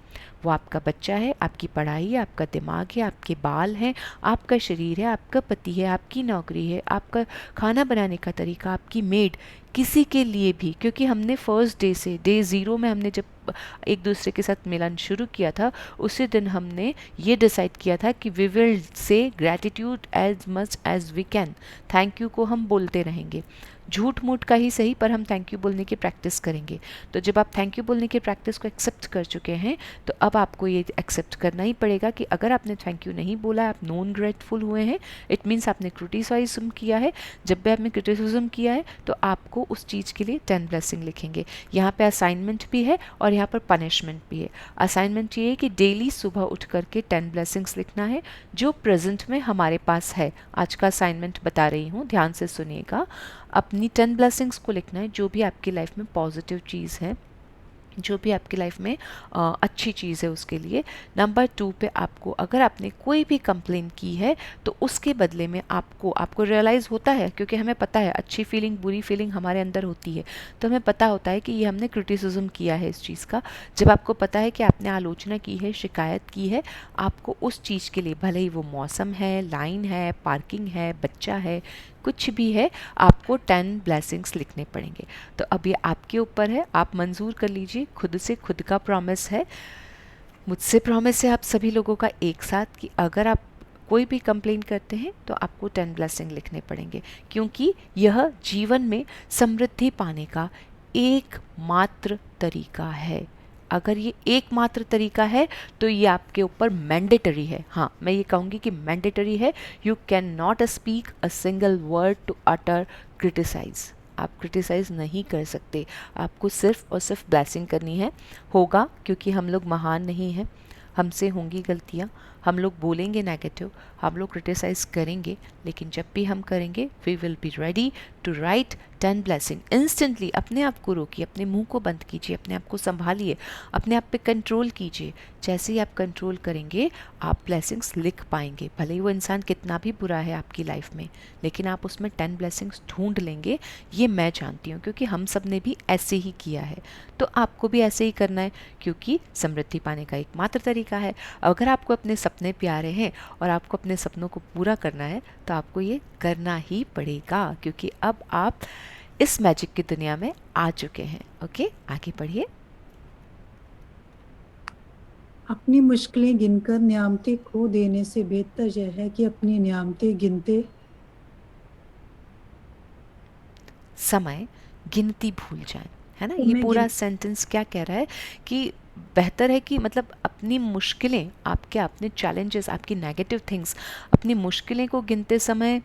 वो आपका बच्चा है, आपकी पढ़ाई है, आपका दिमाग है, आपके बाल हैं, आपका शरीर है, आपका पति है, आपकी नौकरी है, आपका खाना बनाने का तरीका, आपकी मेड, किसी के लिए भी। क्योंकि हमने फर्स्ट डे से, डे 0 में हमने जब एक दूसरे के साथ मिलन शुरू किया था, उसी दिन हमने ये डिसाइड किया था कि we will say gratitude as much as we can. Thank you को हम बोलते रहेंगे, झूठ मूठ का ही सही, पर हम थैंक यू बोलने की प्रैक्टिस करेंगे। तो जब आप थैंक यू बोलने की प्रैक्टिस को एक्सेप्ट कर चुके हैं, तो अब आपको ये एक्सेप्ट करना ही पड़ेगा कि अगर आपने थैंक यू नहीं बोला, आप नॉन ग्रेटफुल हुए हैं, इट मीन्स आपने क्रिटिसाइज्म किया है। जब भी आपने क्रिटिसिज्म किया है तो आपको उस चीज़ के लिए 10 ब्लेसिंग लिखेंगे। यहाँ पे असाइनमेंट भी है और यहाँ पर पनिशमेंट भी है। असाइनमेंट ये है कि डेली सुबह उठ करके 10 ब्लेसिंग्स लिखना है जो प्रेजेंट में हमारे पास है। आज का असाइनमेंट बता रही हूँ, ध्यान से सुनिएगा। अपनी 10 ब्लेसिंग्स को लिखना है, जो भी आपकी लाइफ में पॉजिटिव चीज़ है, जो भी आपकी लाइफ में अच्छी चीज़ है उसके लिए। नंबर 2 पे आपको, अगर आपने कोई भी कंप्लेन की है तो उसके बदले में आपको रियलाइज़ होता है, क्योंकि हमें पता है अच्छी फीलिंग बुरी फीलिंग हमारे अंदर होती है, तो हमें पता होता है कि ये हमने क्रिटिसिज्म किया है इस चीज़ का। जब आपको पता है कि आपने आलोचना की है, शिकायत की है, आपको उस चीज़ के लिए, भले ही वो मौसम है, लाइन है, पार्किंग है, बच्चा है, कुछ भी है, आपको 10 ब्लेसिंग्स लिखने पड़ेंगे। तो अब ये आपके ऊपर है, आप मंजूर कर लीजिए, खुद से, खुद का प्रॉमिस है, मुझसे प्रॉमिस है आप सभी लोगों का एक साथ, कि अगर आप कोई भी कंप्लेन करते हैं तो आपको 10 ब्लेसिंग लिखने पड़ेंगे, क्योंकि यह जीवन में समृद्धि पाने का एकमात्र तरीका है। अगर ये एकमात्र तरीका है तो ये आपके ऊपर मैंडेटरी है। हाँ, मैं ये कहूँगी कि मैंडेटरी है। You can not speak a single word to utter criticise. आप क्रिटिसाइज़ नहीं कर सकते, आपको सिर्फ और सिर्फ ब्लेसिंग करनी है। होगा, क्योंकि हम लोग महान नहीं हैं, हमसे होंगी गलतियाँ, हम लोग बोलेंगे नेगेटिव, हम लोग क्रिटिसाइज़ करेंगे, लेकिन जब भी हम करेंगे we will be ready to write 10 blessing. Instantly अपने आप को रोकिए, अपने मुंह को बंद कीजिए, अपने आप को संभालिए, अपने आप पे कंट्रोल कीजिए। जैसे ही आप कंट्रोल करेंगे आप ब्लेसिंग्स लिख पाएंगे। भले ही वो इंसान कितना भी बुरा है आपकी लाइफ में, लेकिन आप उसमें 10 ब्लेसिंग्स ढूंढ लेंगे, ये मैं जानती हूँ, क्योंकि हम सब ने भी ऐसे ही किया है। तो आपको भी ऐसे ही करना है, क्योंकि समृद्धि पाने का एकमात्र तरीका है। अगर आपको अपने सपने प्यारे हैं और आपको अपने सपनों को पूरा करना है तो आपको ये करना ही पड़ेगा, क्योंकि अब आप इस मैजिक की दुनिया में आ चुके हैं। ओके, आगे बढ़िए। अपनी मुश्किलें गिनकर नियामतें खो देने से बेहतर यह है कि अपनी नियामतें गिनते समय गिनती भूल जाएं, है ना। तो ये मैं पूरा गिन सेंटेंस क्या कह रहा है कि बेहतर है कि, मतलब अपनी मुश्किलें, आपके अपने चैलेंजेस, आपकी नेगेटिव थिंग्स, अपनी मुश्किलें को गिनते समय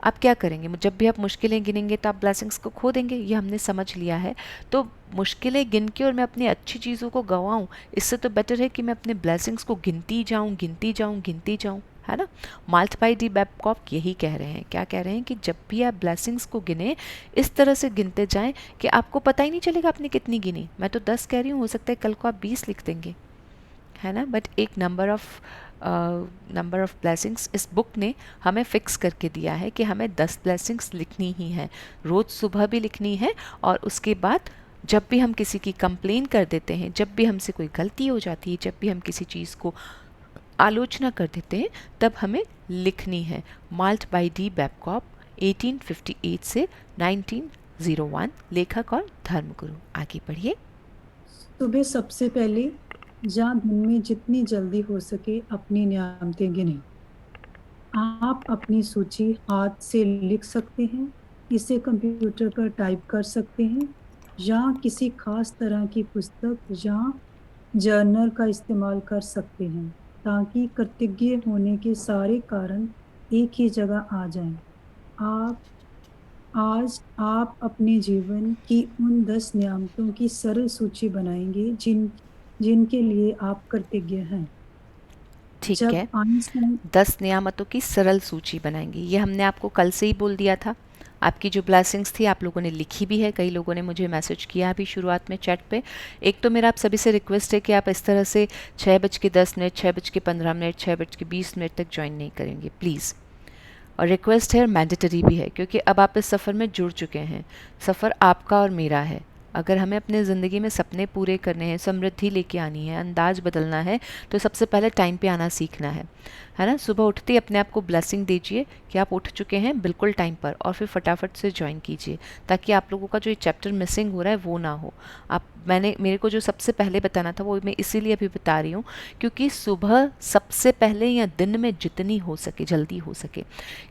आप क्या करेंगे? जब भी आप मुश्किलें गिनेंगे तो आप ब्लेसिंग्स को खो देंगे, ये हमने समझ लिया है। तो मुश्किलें गिन के और मैं अपनी अच्छी चीज़ों को गंवाऊँ, इससे तो बेटर है कि मैं अपने ब्लेसिंग्स को गिनती जाऊँ, गिनती जाऊँ, गिनती जाऊँ, है ना। माल्ट डी बैबकॉक यही कह रहे हैं। क्या कह रहे हैं? कि जब भी आप ब्लेसिंग्स को गिने, इस तरह से गिनते जाएं कि आपको पता ही नहीं चलेगा आपने कितनी गिनी। मैं तो 10 कह रही हूँ, हो सकता है कल को आप 20 लिख देंगे, है ना। बट एक नंबर ऑफ ब्लेसिंग्स इस बुक ने हमें फिक्स करके दिया है कि हमें 10 ब्लेसिंग्स लिखनी ही हैं, रोज़ सुबह भी लिखनी है, और उसके बाद जब भी हम किसी की कंप्लेन कर देते हैं, जब भी हमसे कोई गलती हो जाती है, जब भी हम किसी चीज़ को आलोचना कर देते हैं, तब हमें लिखनी है। माल्ट बाय डी बैबकॉक, 1858 से 1901, लेखक और धर्मगुरु। आगे बढ़िए। सुबह सबसे पहले जहाँ दिन में जितनी जल्दी हो सके अपनी नियामतें गिने। आप अपनी सूची हाथ से लिख सकते हैं, इसे कंप्यूटर पर टाइप कर सकते हैं, या किसी खास तरह की पुस्तक या जर्नल का इस्तेमाल कर सकते हैं ताकि कृतज्ञ होने के सारे कारण एक ही जगह आ जाएं। आप आज आप अपने जीवन की उन 10 नियामतों की सरल सूची बनाएंगे जिनके लिए आप कृतज्ञ हैं। ठीक जब है, आइंस्टाइन 10 नियामतों की सरल सूची बनाएंगे, ये हमने आपको कल से ही बोल दिया था। आपकी जो ब्लेसिंग्स थी आप लोगों ने लिखी भी है, कई लोगों ने मुझे मैसेज किया अभी शुरुआत में चैट पे। एक तो मेरा आप सभी से रिक्वेस्ट है कि आप इस तरह से 6:10, 6:15, 6:20 तक ज्वाइन नहीं करेंगे प्लीज़। और रिक्वेस्ट है और मैंडेटरी भी है, क्योंकि अब आप इस सफ़र में जुड़ चुके हैं। सफ़र आपका और मेरा है। अगर हमें अपने ज़िंदगी में सपने पूरे करने हैं, समृद्धि लेके आनी है, अंदाज बदलना है, तो सबसे पहले टाइम पे आना सीखना है ना। सुबह उठते ही अपने आप को ब्लेसिंग दीजिए कि आप उठ चुके हैं बिल्कुल टाइम पर, और फिर फटाफट से ज्वाइन कीजिए, ताकि आप लोगों का जो ये चैप्टर मिसिंग हो रहा है वो ना हो। आप मेरे को जो सबसे पहले बताना था वो मैं इसीलिए अभी बता रही हूँ, क्योंकि सुबह सबसे पहले या दिन में जितनी हो सके जल्दी हो सके।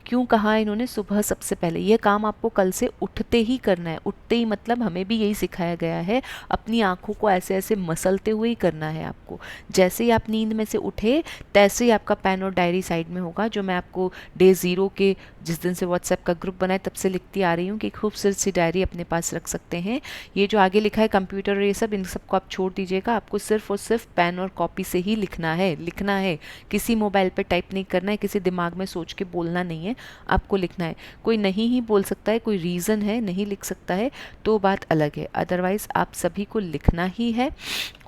क्यों कहा इन्होंने सुबह सबसे पहले? ये काम आपको कल से उठते ही करना है। उठते ही मतलब हमें भी यही सिखाया गया है, अपनी आँखों को ऐसे ऐसे मसलते हुए ही करना है आपको। जैसे ही आप नींद में से उठे तैसे ही आपका पेन और डायरी साइड में होगा, जो मैं आपको डे 0 के जिस दिन से व्हाट्सएप का ग्रुप बनाए तब से लिखती आ रही हूँ कि खूबसूरत सी डायरी अपने पास रख सकते हैं। ये जो आगे लिखा है कंप्यूटर, ये सब इन सबको आप छोड़ दीजिएगा। आपको सिर्फ और सिर्फ पेन और कॉपी से ही लिखना है। किसी मोबाइल पे टाइप नहीं करना है, किसी दिमाग में सोच के बोलना नहीं है, आपको लिखना है। कोई नहीं ही बोल सकता है, कोई रीज़न है नहीं लिख सकता है तो बात अलग है, अदरवाइज़ आप सभी को लिखना ही है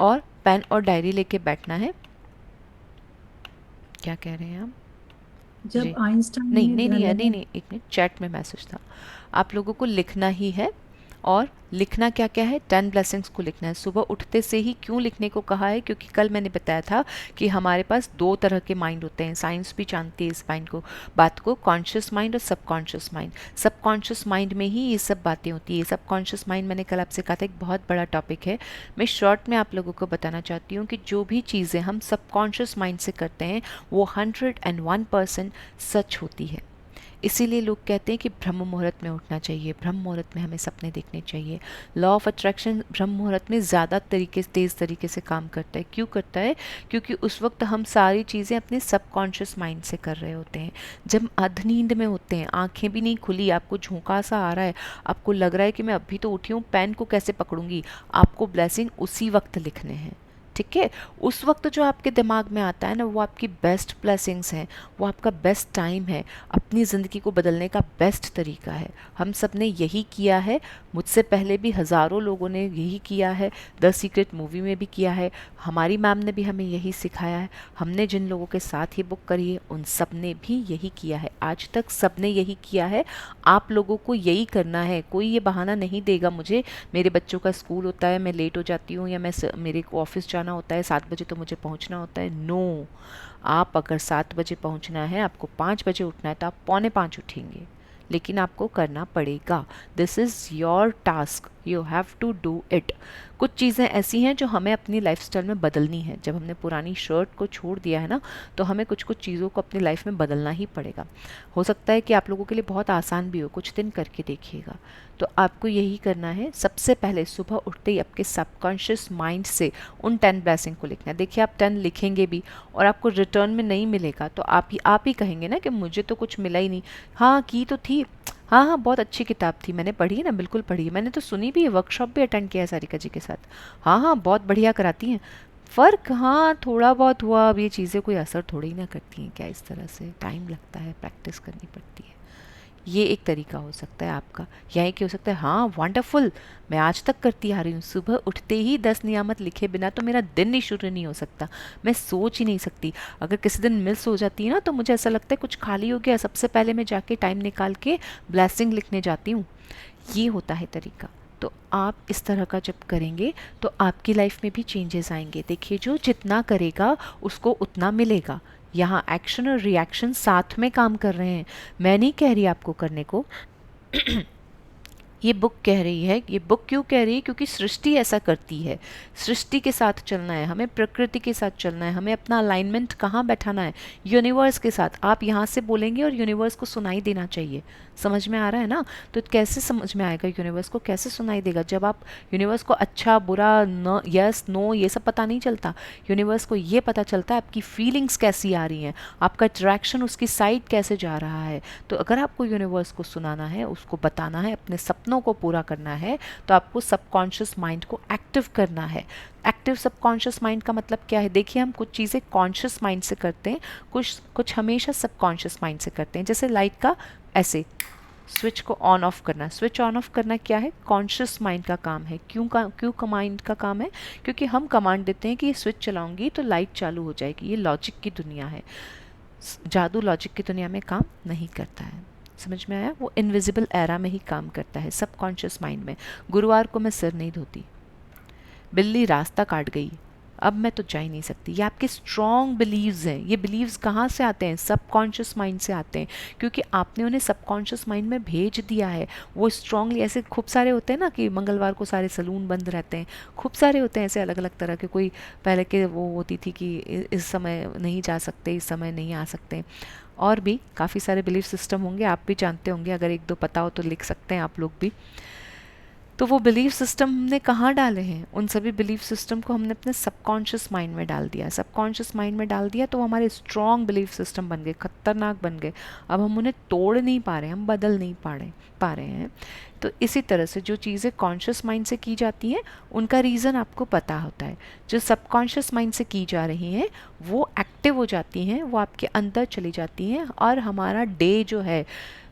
और पेन और डायरी लेके बैठना है। क्या कह रहे हैं आप? जब जी आइंस्टाइन नहीं ने नहीं नहीं नहीं धन्यवाद नहीं, एक मिनट, चैट में मैसेज था। आप लोगों को लिखना ही है। और लिखना क्या क्या है? 10 ब्लेसिंग्स को लिखना है सुबह उठते से ही। क्यों लिखने को कहा है? क्योंकि कल मैंने बताया था कि हमारे पास 2 तरह के माइंड होते हैं। साइंस भी जानती है इस माइंड को, बात को, कॉन्शियस माइंड और सबकॉन्शियस माइंड। सबकॉन्शियस माइंड में ही ये सब बातें होती है। सबकॉन्शियस माइंड मैंने कल आपसे कहा था एक बहुत बड़ा टॉपिक है। मैं शॉर्ट में आप लोगों को बताना चाहती हूँ कि जो भी चीज़ें हम सबकॉन्शियस माइंड से करते हैं वो 101% सच होती है। इसीलिए लोग कहते हैं कि ब्रह्म मुहूर्त में उठना चाहिए, ब्रह्म मुहूर्त में हमें सपने देखने चाहिए। लॉ ऑफ अट्रैक्शन ब्रह्म मुहूर्त में ज़्यादा तेज़ तरीके से काम करता है। क्यों करता है? क्योंकि उस वक्त हम सारी चीज़ें अपने सबकॉन्शियस माइंड से कर रहे होते हैं। जब अध नींद में होते हैं, आंखें भी नहीं खुली, आपको झोंका सा आ रहा है, आपको लग रहा है कि मैं अभी तो उठी हूँ, पेन को कैसे पकड़ूंगी, आपको ब्लेसिंग उसी वक्त लिखने हैं। ठीक है? उस वक्त जो आपके दिमाग में आता है ना, वो आपकी बेस्ट ब्लेसिंग्स हैं, वो आपका बेस्ट टाइम है, अपनी ज़िंदगी को बदलने का बेस्ट तरीका है। हम सब ने यही किया है, मुझसे पहले भी हज़ारों लोगों ने यही किया है, द सीक्रेट मूवी में भी किया है, हमारी मैम ने भी हमें यही सिखाया है, हमने जिन लोगों के साथ ये बुक करी है उन सब ने भी यही किया है, आज तक सब ने यही किया है। आप लोगों को यही करना है। कोई ये बहाना नहीं देगा मुझे, मेरे बच्चों का स्कूल होता है, मैं लेट हो जाती हूँ, या मेरे को ऑफिस जाना होता है, 7 बजे तो मुझे पहुँचना होता है। नो, आप अगर 7 बजे पहुँचना है, आपको 5 बजे उठना है, तो आप 4:45 उठेंगे, लेकिन आपको करना पड़ेगा। This is your task, you have to do it. कुछ चीज़ें ऐसी हैं जो हमें अपनी लाइफस्टाइल में बदलनी है। जब हमने पुरानी शर्ट को छोड़ दिया है ना, तो हमें कुछ कुछ चीज़ों को अपनी लाइफ में बदलना ही पड़ेगा। हो सकता है कि आप लोगों के लिए बहुत आसान भी हो, कुछ दिन करके देखिएगा। तो आपको यही करना है, सबसे पहले सुबह उठते ही आपके सबकॉन्शियस माइंड से उन 10 ब्लेसिंग को लिखना है। देखिए आप 10 लिखेंगे भी और आपको रिटर्न में नहीं मिलेगा तो आप ही कहेंगे ना कि मुझे तो कुछ मिला ही नहीं। हाँ की तो थी, हाँ हाँ बहुत अच्छी किताब थी, मैंने पढ़ी है ना, बिल्कुल पढ़ी है, मैंने तो सुनी भी है, वर्कशॉप भी अटेंड किया है सारिका जी के साथ। हाँ हाँ बहुत बढ़िया कराती हैं। फ़र्क हाँ थोड़ा बहुत हुआ, अब ये चीज़ें कोई असर थोड़ी ना करती हैं क्या, इस तरह से टाइम लगता है, प्रैक्टिस करनी पड़ती है। ये एक तरीका हो सकता है आपका। या एक हो सकता है, हाँ वंडरफुल, मैं आज तक करती आ रही हूँ, सुबह उठते ही 10 नियामत लिखे बिना तो मेरा दिन ही शुरू नहीं हो सकता, मैं सोच ही नहीं सकती। अगर किसी दिन मिस हो जाती है ना, तो मुझे ऐसा लगता है कुछ खाली हो गया, सबसे पहले मैं जाके टाइम निकाल के ब्लेसिंग लिखने जाती हूँ। ये होता है तरीका। तो आप इस तरह का जब करेंगे तो आपकी लाइफ में भी चेंजेस आएंगे। देखिए जो जितना करेगा उसको उतना मिलेगा। यहाँ एक्शन और रिएक्शन साथ में काम कर रहे हैं। मैं नहीं कह रही आपको करने को ये बुक कह रही है, ये बुक क्यों कह रही है? क्योंकि सृष्टि ऐसा करती है। सृष्टि के साथ चलना है हमें, प्रकृति के साथ चलना है हमें, अपना अलाइनमेंट कहाँ बैठाना है? यूनिवर्स के साथ। आप यहाँ से बोलेंगे और यूनिवर्स को सुनाई देना चाहिए। समझ में आ रहा है ना? तो कैसे समझ में आएगा यूनिवर्स को? कैसे सुनाई देगा? जब आप यूनिवर्स को अच्छा बुरा न यस नो ये सब पता नहीं चलता। यूनिवर्स को ये पता चलता है आपकी फीलिंग्स कैसी आ रही हैं, आपका अट्रैक्शन उसकी साइड कैसे जा रहा है। तो अगर आपको यूनिवर्स को सुनाना है, उसको बताना है, अपने सपनों को पूरा करना है, तो आपको सबकॉन्शियस माइंड को एक्टिव करना है। एक्टिव सबकॉन्शियस माइंड का मतलब क्या है? देखिए, हम कुछ चीज़ें कॉन्शियस माइंड से करते हैं, कुछ हमेशा सबकॉन्शियस माइंड से करते हैं। जैसे लाइट का ऐसे स्विच को ऑन ऑफ करना। स्विच ऑन ऑफ करना क्या है? कॉन्शियस माइंड का काम है। क्यों माइंड का काम है? क्योंकि हम कमांड देते हैं कि ये स्विच चलाऊंगी तो लाइट चालू हो जाएगी। ये लॉजिक की दुनिया है। जादू लॉजिक की दुनिया में काम नहीं करता है। समझ में आया? वो इनविजिबल एरा में ही काम करता है, सबकॉन्शियस माइंड में। गुरुवार को मैं सिर नहीं धोती, बिल्ली रास्ता काट गई, अब मैं तो जा ही नहीं सकती। ये आपके स्ट्रॉन्ग बिलीव्स हैं। ये बिलीव्स कहाँ से आते हैं? सबकॉन्शियस माइंड से आते हैं, क्योंकि आपने उन्हें सबकॉन्शियस माइंड में भेज दिया है। वो स्ट्रांगली, ऐसे खूब सारे होते हैं ना कि मंगलवार को सारे सलून बंद रहते हैं, खूब सारे होते हैं ऐसे अलग अलग तरह के। कोई पहले के वो होती थी कि इस समय नहीं जा सकते, इस समय नहीं आ सकते। और भी काफ़ी सारे बिलीफ सिस्टम होंगे, आप भी जानते होंगे। अगर एक दो पता हो तो लिख सकते हैं आप लोग भी। तो वो बिलीफ सिस्टम हमने कहाँ डाले हैं? उन सभी बिलीफ सिस्टम को हमने अपने सबकॉन्शियस माइंड में डाल दिया। सबकॉन्शियस माइंड में डाल दिया तो हमारे स्ट्रॉन्ग बिलीफ सिस्टम बन गए, खतरनाक बन गए। अब हम उन्हें तोड़ नहीं पा रहे, हम बदल नहीं पा रहे हैं। तो इसी तरह से जो चीज़ें कॉन्शियस माइंड से की जाती हैं उनका रीज़न आपको पता होता है। जो सबकॉन्शियस माइंड से की जा रही हैं वो एक्टिव हो जाती हैं, वो आपके अंदर चली जाती हैं, और हमारा डे जो है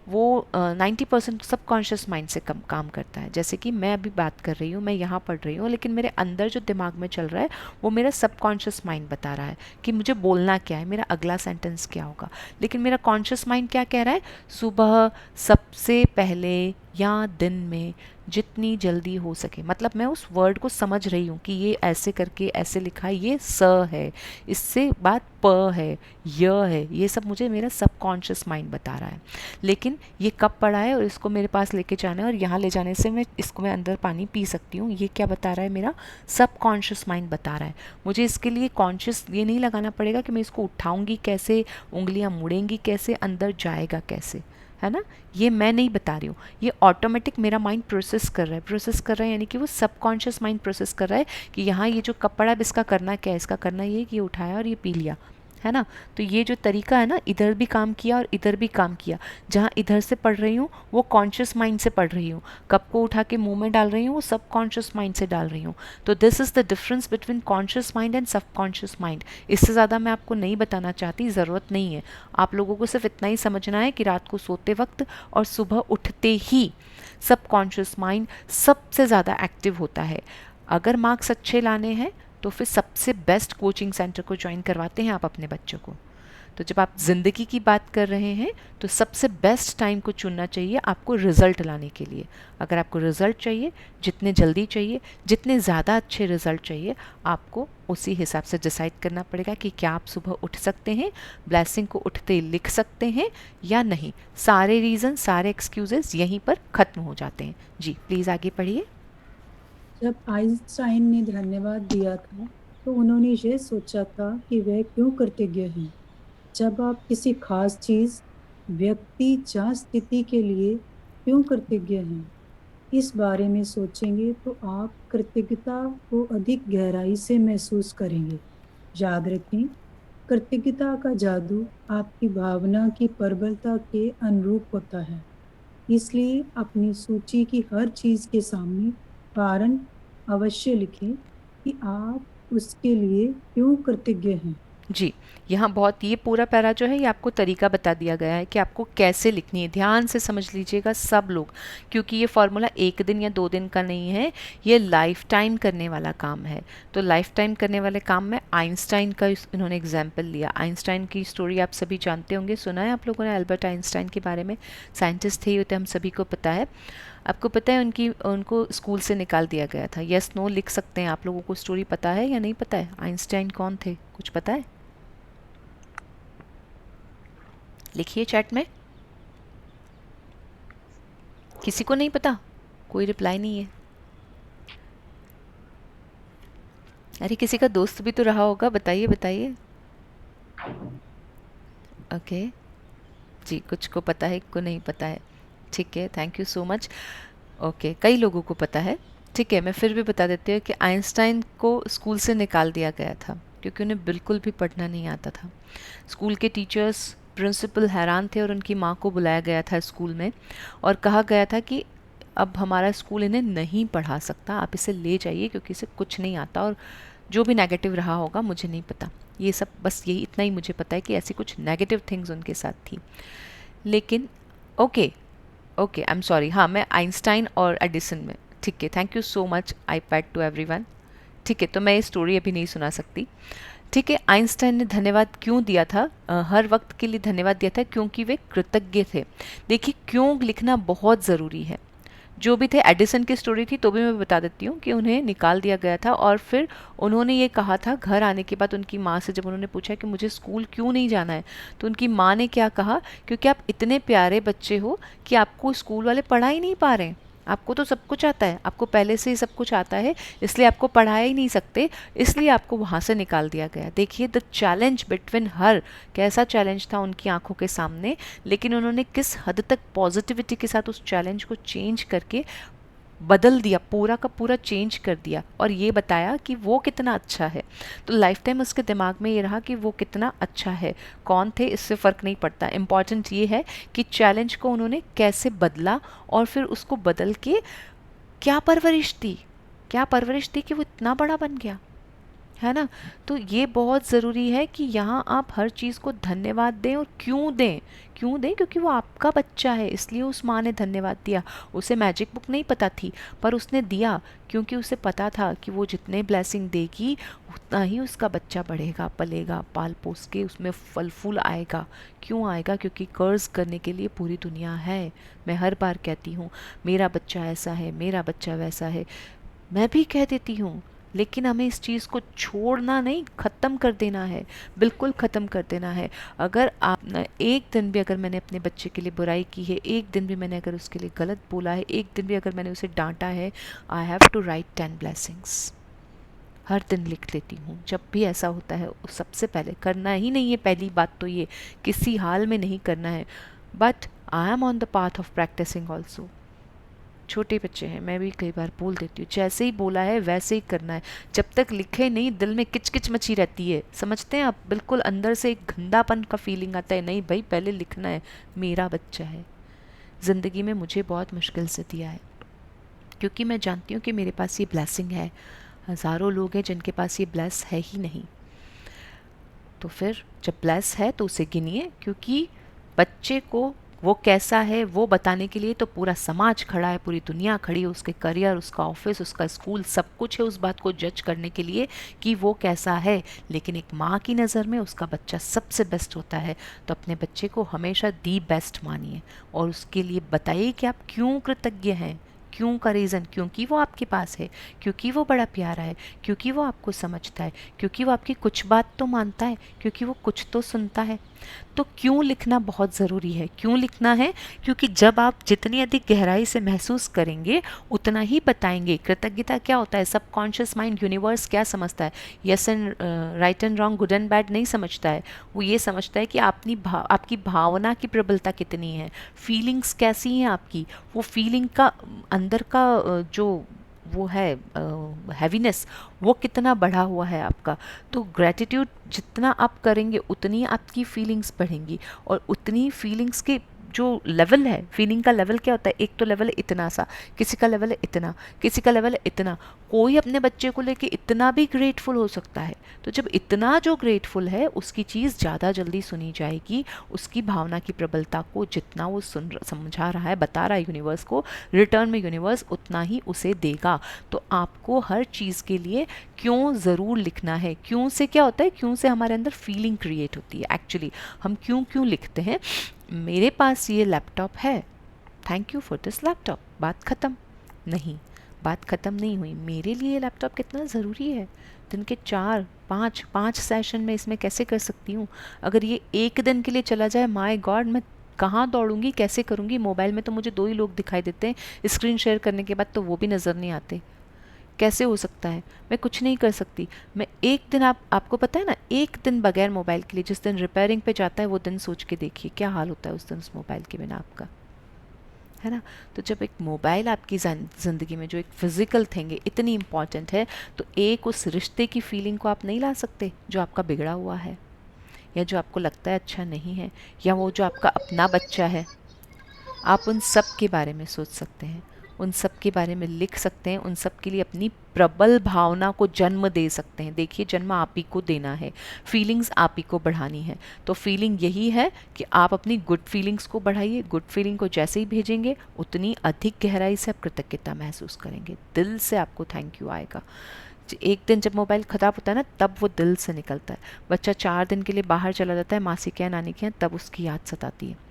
वो 90% सबकॉन्शियस माइंड से काम करता है। जैसे कि मैं अभी बात कर रही हूँ, मैं यहाँ पढ़ रही हूँ, लेकिन मेरे अंदर जो दिमाग में चल रहा है वो मेरा सबकॉन्शियस माइंड बता रहा है कि मुझे बोलना क्या है, मेरा अगला सेंटेंस क्या होगा। लेकिन मेरा कॉन्शियस माइंड क्या कह रहा है? सुबह सबसे पहले या दिन में जितनी जल्दी हो सके। मतलब मैं उस वर्ड को समझ रही हूँ कि ये ऐसे करके ऐसे लिखा है, ये स है, इससे बात प है, य है। ये सब मुझे मेरा सबकॉन्शियस माइंड बता रहा है। लेकिन ये कब पड़ा है और इसको मेरे पास लेके जाना है, और यहाँ ले जाने से मैं अंदर पानी पी सकती हूँ, ये क्या बता रहा है? मेरा सबकॉन्शियस माइंड बता रहा है। मुझे इसके लिए कॉन्शियस ये नहीं लगाना पड़ेगा कि मैं इसको उठाऊंगी कैसे, उंगलियां मुड़ेंगी कैसे, अंदर जाएगा कैसे, है ना? ये मैं नहीं बता रही हूँ, ये ऑटोमेटिक मेरा माइंड प्रोसेस कर रहा है। यानी कि वो सबकॉन्शियस माइंड प्रोसेस कर रहा है कि यहाँ ये जो कपड़ा है इसका करना क्या है, इसका करना ये कि ये उठाया और ये पी लिया, है ना? तो ये जो तरीका है ना, इधर भी काम किया और इधर भी काम किया। जहाँ इधर से पढ़ रही हूँ वो कॉन्शियस माइंड से पढ़ रही हूँ, कप को उठा के मुंह में डाल रही हूँ वो सबकॉन्शियस माइंड से डाल रही हूँ। तो this is the difference between conscious mind and subconscious mind. इससे ज़्यादा मैं आपको नहीं बताना चाहती, ज़रूरत नहीं है। आप लोगों को सिर्फ इतना ही समझना है कि रात को सोते वक्त और सुबह उठते ही सबकॉन्शियस माइंड सबसे ज़्यादा एक्टिव होता है। अगर मार्क्स अच्छे लाने हैं तो फिर सबसे बेस्ट कोचिंग सेंटर को ज्वाइन करवाते हैं आप अपने बच्चों को। तो जब आप ज़िंदगी की बात कर रहे हैं तो सबसे बेस्ट टाइम को चुनना चाहिए आपको रिज़ल्ट लाने के लिए। अगर आपको रिज़ल्ट चाहिए, जितने जल्दी चाहिए, जितने ज़्यादा अच्छे रिज़ल्ट चाहिए, आपको उसी हिसाब से डिसाइड करना पड़ेगा कि क्या आप सुबह उठ सकते हैं, ब्लेसिंग को उठते ही लिख सकते हैं या नहीं। सारे रीज़न, सारे एक्सक्यूजेस यहीं पर ख़त्म हो जाते हैं। जी प्लीज़ आगे पढ़िए। जब आइंस्टाइन ने धन्यवाद दिया था तो उन्होंने ये सोचा था कि वह क्यों कृतज्ञ हैं। जब आप किसी खास चीज, व्यक्ति या स्थिति के लिए क्यों कृतज्ञ हैं, इस बारे में सोचेंगे तो आप कृतज्ञता को अधिक गहराई से महसूस करेंगे। याद रखें, कृतज्ञता का जादू आपकी भावना की प्रबलता के अनुरूप होता है। इसलिए अपनी सूची की हर चीज के सामने कारण अवश्य लिखें कि आप उसके लिए क्यों कृतज्ञ हैं। जी, यहाँ बहुत, ये पूरा पैरा जो है ये आपको तरीका बता दिया गया है कि आपको कैसे लिखनी है। ध्यान से समझ लीजिएगा सब लोग, क्योंकि ये फॉर्मूला एक दिन या 2 दिन का नहीं है, ये लाइफ टाइम करने वाला काम है। तो लाइफ टाइम करने वाले काम में आइंस्टाइन का इन्होंने एग्जाम्पल लिया। आइंस्टाइन की स्टोरी आप सभी जानते होंगे, सुना है आप लोगों ने एल्बर्ट आइंस्टाइन के बारे में। साइंटिस्ट थे ये, तो हम सभी को पता है। आपको पता है उनको स्कूल से निकाल दिया गया था। यस नो लिख सकते हैं। आप लोगों को स्टोरी पता है या नहीं पता है? आइंस्टाइन कौन थे, कुछ पता है? लिखिए चैट में। किसी को नहीं पता? कोई रिप्लाई नहीं है। अरे किसी का दोस्त भी तो रहा होगा, बताइए बताइए। ओके जी, कुछ को पता है, को नहीं पता है। ठीक है, thank you so much. Okay, कई लोगों को पता है। ठीक है, मैं फिर भी बता देती हूँ कि आइंस्टाइन को स्कूल से निकाल दिया गया था क्योंकि उन्हें बिल्कुल भी पढ़ना नहीं आता था। स्कूल के टीचर्स, प्रिंसिपल हैरान थे और उनकी माँ को बुलाया गया था स्कूल में और कहा गया था कि अब हमारा स्कूल इन्हें नहीं पढ़ा सकता, आप इसे ले जाइए क्योंकि इसे कुछ नहीं आता। और जो भी नेगेटिव रहा होगा मुझे नहीं पता, ये सब बस यही इतना ही मुझे पता है कि ऐसी कुछ नेगेटिव थिंग्स उनके साथ थी। लेकिन okay okay, I am sorry, हाँ मैं आइंस्टाइन और एडिसन में, ठीक है, thank you so much iPad to everyone. ठीक है, तो मैं ये स्टोरी अभी नहीं सुना सकती। ठीक है, आइंस्टाइन ने धन्यवाद क्यों दिया था, हर वक्त के लिए धन्यवाद दिया था क्योंकि वे कृतज्ञ थे। देखिए, क्यों लिखना बहुत ज़रूरी है। जो भी थे, एडिसन की स्टोरी थी तो भी मैं बता देती हूँ कि उन्हें निकाल दिया गया था और फिर उन्होंने ये कहा था घर आने के बाद उनकी माँ से, जब उन्होंने पूछा कि मुझे स्कूल क्यों नहीं जाना है, तो उनकी माँ ने क्या कहा, क्योंकि आप इतने प्यारे बच्चे हो कि आपको स्कूल वाले पढ़ा ही नहीं पा रहे हैं। आपको तो सब कुछ आता है, आपको पहले से ही सब कुछ आता है, इसलिए आपको पढ़ा ही नहीं सकते, इसलिए आपको वहाँ से निकाल दिया गया। देखिए द चैलेंज बिटवीन हर, कैसा चैलेंज था उनकी आंखों के सामने, लेकिन उन्होंने किस हद तक पॉजिटिविटी के साथ उस चैलेंज को चेंज करके बदल दिया, पूरा का पूरा चेंज कर दिया और ये बताया कि वो कितना अच्छा है। तो लाइफ टाइम उसके दिमाग में ये रहा कि वो कितना अच्छा है। कौन थे इससे फ़र्क नहीं पड़ता, इम्पॉर्टेंट ये है कि चैलेंज को उन्होंने कैसे बदला और फिर उसको बदल के क्या परवरिश दी, क्या परवरिश दी कि वो इतना बड़ा बन गया, है ना। तो ये बहुत ज़रूरी है कि यहाँ आप हर चीज़ को धन्यवाद दें। और क्यों दें, क्यों दें, क्योंकि वो आपका बच्चा है, इसलिए उस माँ ने धन्यवाद दिया। उसे मैजिक बुक नहीं पता थी पर उसने दिया क्योंकि उसे पता था कि वो जितने ब्लेसिंग देगी उतना ही उसका बच्चा बढ़ेगा, पलेगा, पाल पोस के उसमें फल फूल आएगा। क्यों आएगा, क्योंकि कर्ज करने के लिए पूरी दुनिया है। मैं हर बार कहती हूँ मेरा बच्चा ऐसा है, मेरा बच्चा वैसा है, मैं भी कह देती हूँ, लेकिन हमें इस चीज़ को छोड़ना नहीं, ख़त्म कर देना है, बिल्कुल ख़त्म कर देना है। अगर आप एक दिन भी अगर मैंने अपने बच्चे के लिए बुराई की है, एक दिन भी मैंने अगर उसके लिए गलत बोला है, एक दिन भी अगर मैंने उसे डांटा है, I have to write 10 blessings. हर दिन लिख लेती हूँ। जब भी ऐसा होता है सबसे पहले करना ही नहीं है, पहली बात तो ये किसी हाल में नहीं करना है। But I am on the path of practising also. छोटे बच्चे हैं, मैं भी कई बार बोल देती हूँ, जैसे ही बोला है वैसे ही करना है। जब तक लिखे नहीं दिल में किचकिच मची रहती है, समझते हैं आप, बिल्कुल अंदर से एक गंदापन का फीलिंग आता है, नहीं भाई पहले लिखना है, मेरा बच्चा है। ज़िंदगी में मुझे बहुत मुश्किल से दिया है क्योंकि मैं जानती हूँ कि मेरे पास ये ब्लेसिंग है। हज़ारों लोग हैं जिनके पास ये ब्लेस है ही नहीं। तो फिर जब ब्लेस है तो उसे गिनिए, क्योंकि बच्चे को वो कैसा है वो बताने के लिए तो पूरा समाज खड़ा है, पूरी दुनिया खड़ी है, उसके करियर, उसका ऑफिस, उसका स्कूल, सब कुछ है उस बात को जज करने के लिए कि वो कैसा है। लेकिन एक माँ की नज़र में उसका बच्चा सबसे बेस्ट होता है। तो अपने बच्चे को हमेशा दी बेस्ट मानिए और उसके लिए बताइए कि आप क्यों कृतज्ञ हैं। क्यों का रीज़न, क्योंकि वो आपके पास है, क्योंकि वो बड़ा प्यारा है, क्योंकि वो आपको समझता है, क्योंकि वो आपकी कुछ बात तो मानता है, क्योंकि वो कुछ तो सुनता है। तो क्यों लिखना बहुत ज़रूरी है। क्यों लिखना है, क्योंकि जब आप जितनी अधिक गहराई से महसूस करेंगे उतना ही बताएंगे। कृतज्ञता क्या होता है, सबकॉन्शियस माइंड, यूनिवर्स क्या समझता है, yes and right and wrong, good and bad नहीं समझता है। वो ये समझता है कि आपकी भावना की प्रबलता कितनी है, फीलिंग्स कैसी हैं आपकी, वो फीलिंग का अंदर का जो वो है हैवीनेस, वो कितना बढ़ा हुआ है आपका। तो ग्रैटिट्यूड जितना आप करेंगे उतनी आपकी फीलिंग्स बढ़ेंगी और उतनी फीलिंग्स के जो लेवल है, फीलिंग का लेवल क्या होता है, एक तो लेवल है इतना सा, किसी का लेवल है इतना, किसी का लेवल है इतना। कोई अपने बच्चे को लेके इतना भी ग्रेटफुल हो सकता है। तो जब इतना जो ग्रेटफुल है उसकी चीज़ ज़्यादा जल्दी सुनी जाएगी। उसकी भावना की प्रबलता को जितना वो समझा रहा है, बता रहा है यूनिवर्स को, रिटर्न में यूनिवर्स उतना ही उसे देगा। तो आपको हर चीज़ के लिए क्यों ज़रूर लिखना है। क्यों से क्या होता है, क्यों से हमारे अंदर फीलिंग क्रिएट होती है। एक्चुअली हम क्यों लिखते हैं, मेरे पास ये लैपटॉप है, thank you for this laptop, बात ख़त्म। नहीं, बात ख़त्म नहीं हुई। मेरे लिए ये लैपटॉप कितना ज़रूरी है, दिन के 4-5 सेशन में इसमें कैसे कर सकती हूँ। अगर ये एक दिन के लिए चला जाए, माय गॉड, मैं कहाँ दौड़ूंगी, कैसे करूँगी? मोबाइल में तो मुझे 2 ही लोग दिखाई देते हैं, स्क्रीन शेयर करने के बाद तो वो भी नज़र नहीं आते। कैसे हो सकता है? मैं कुछ नहीं कर सकती। मैं एक दिन, आपको पता है ना, एक दिन बगैर मोबाइल के लिए, जिस दिन रिपेयरिंग पे जाता है वो दिन सोच के देखिए क्या हाल होता है उस दिन उस मोबाइल के बिना आपका, है ना? तो जब एक मोबाइल आपकी ज़िंदगी में, जो एक फिज़िकल थिंग है, इतनी इम्पॉर्टेंट है, तो एक उस रिश्ते की फीलिंग को आप नहीं ला सकते जो आपका बिगड़ा हुआ है, या जो आपको लगता है अच्छा नहीं है, या वो जो आपका अपना बच्चा है। आप उन सब के बारे में सोच सकते हैं, उन सब के बारे में लिख सकते हैं, उन सब के लिए अपनी प्रबल भावना को जन्म दे सकते हैं। देखिए, जन्म आप ही को देना है, फीलिंग्स आप ही को बढ़ानी है। तो फीलिंग यही है कि आप अपनी गुड फीलिंग्स को बढ़ाइए। गुड फीलिंग को जैसे ही भेजेंगे, उतनी अधिक गहराई से आप कृतज्ञता महसूस करेंगे, दिल से आपको थैंक यू आएगा। एक दिन जब मोबाइल ख़राब होता है ना, तब वो दिल से निकलता है। बच्चा 4 दिन के लिए बाहर चला जाता है मासी के यहाँ, नानी के यहाँ, तब उसकी याद सताती है।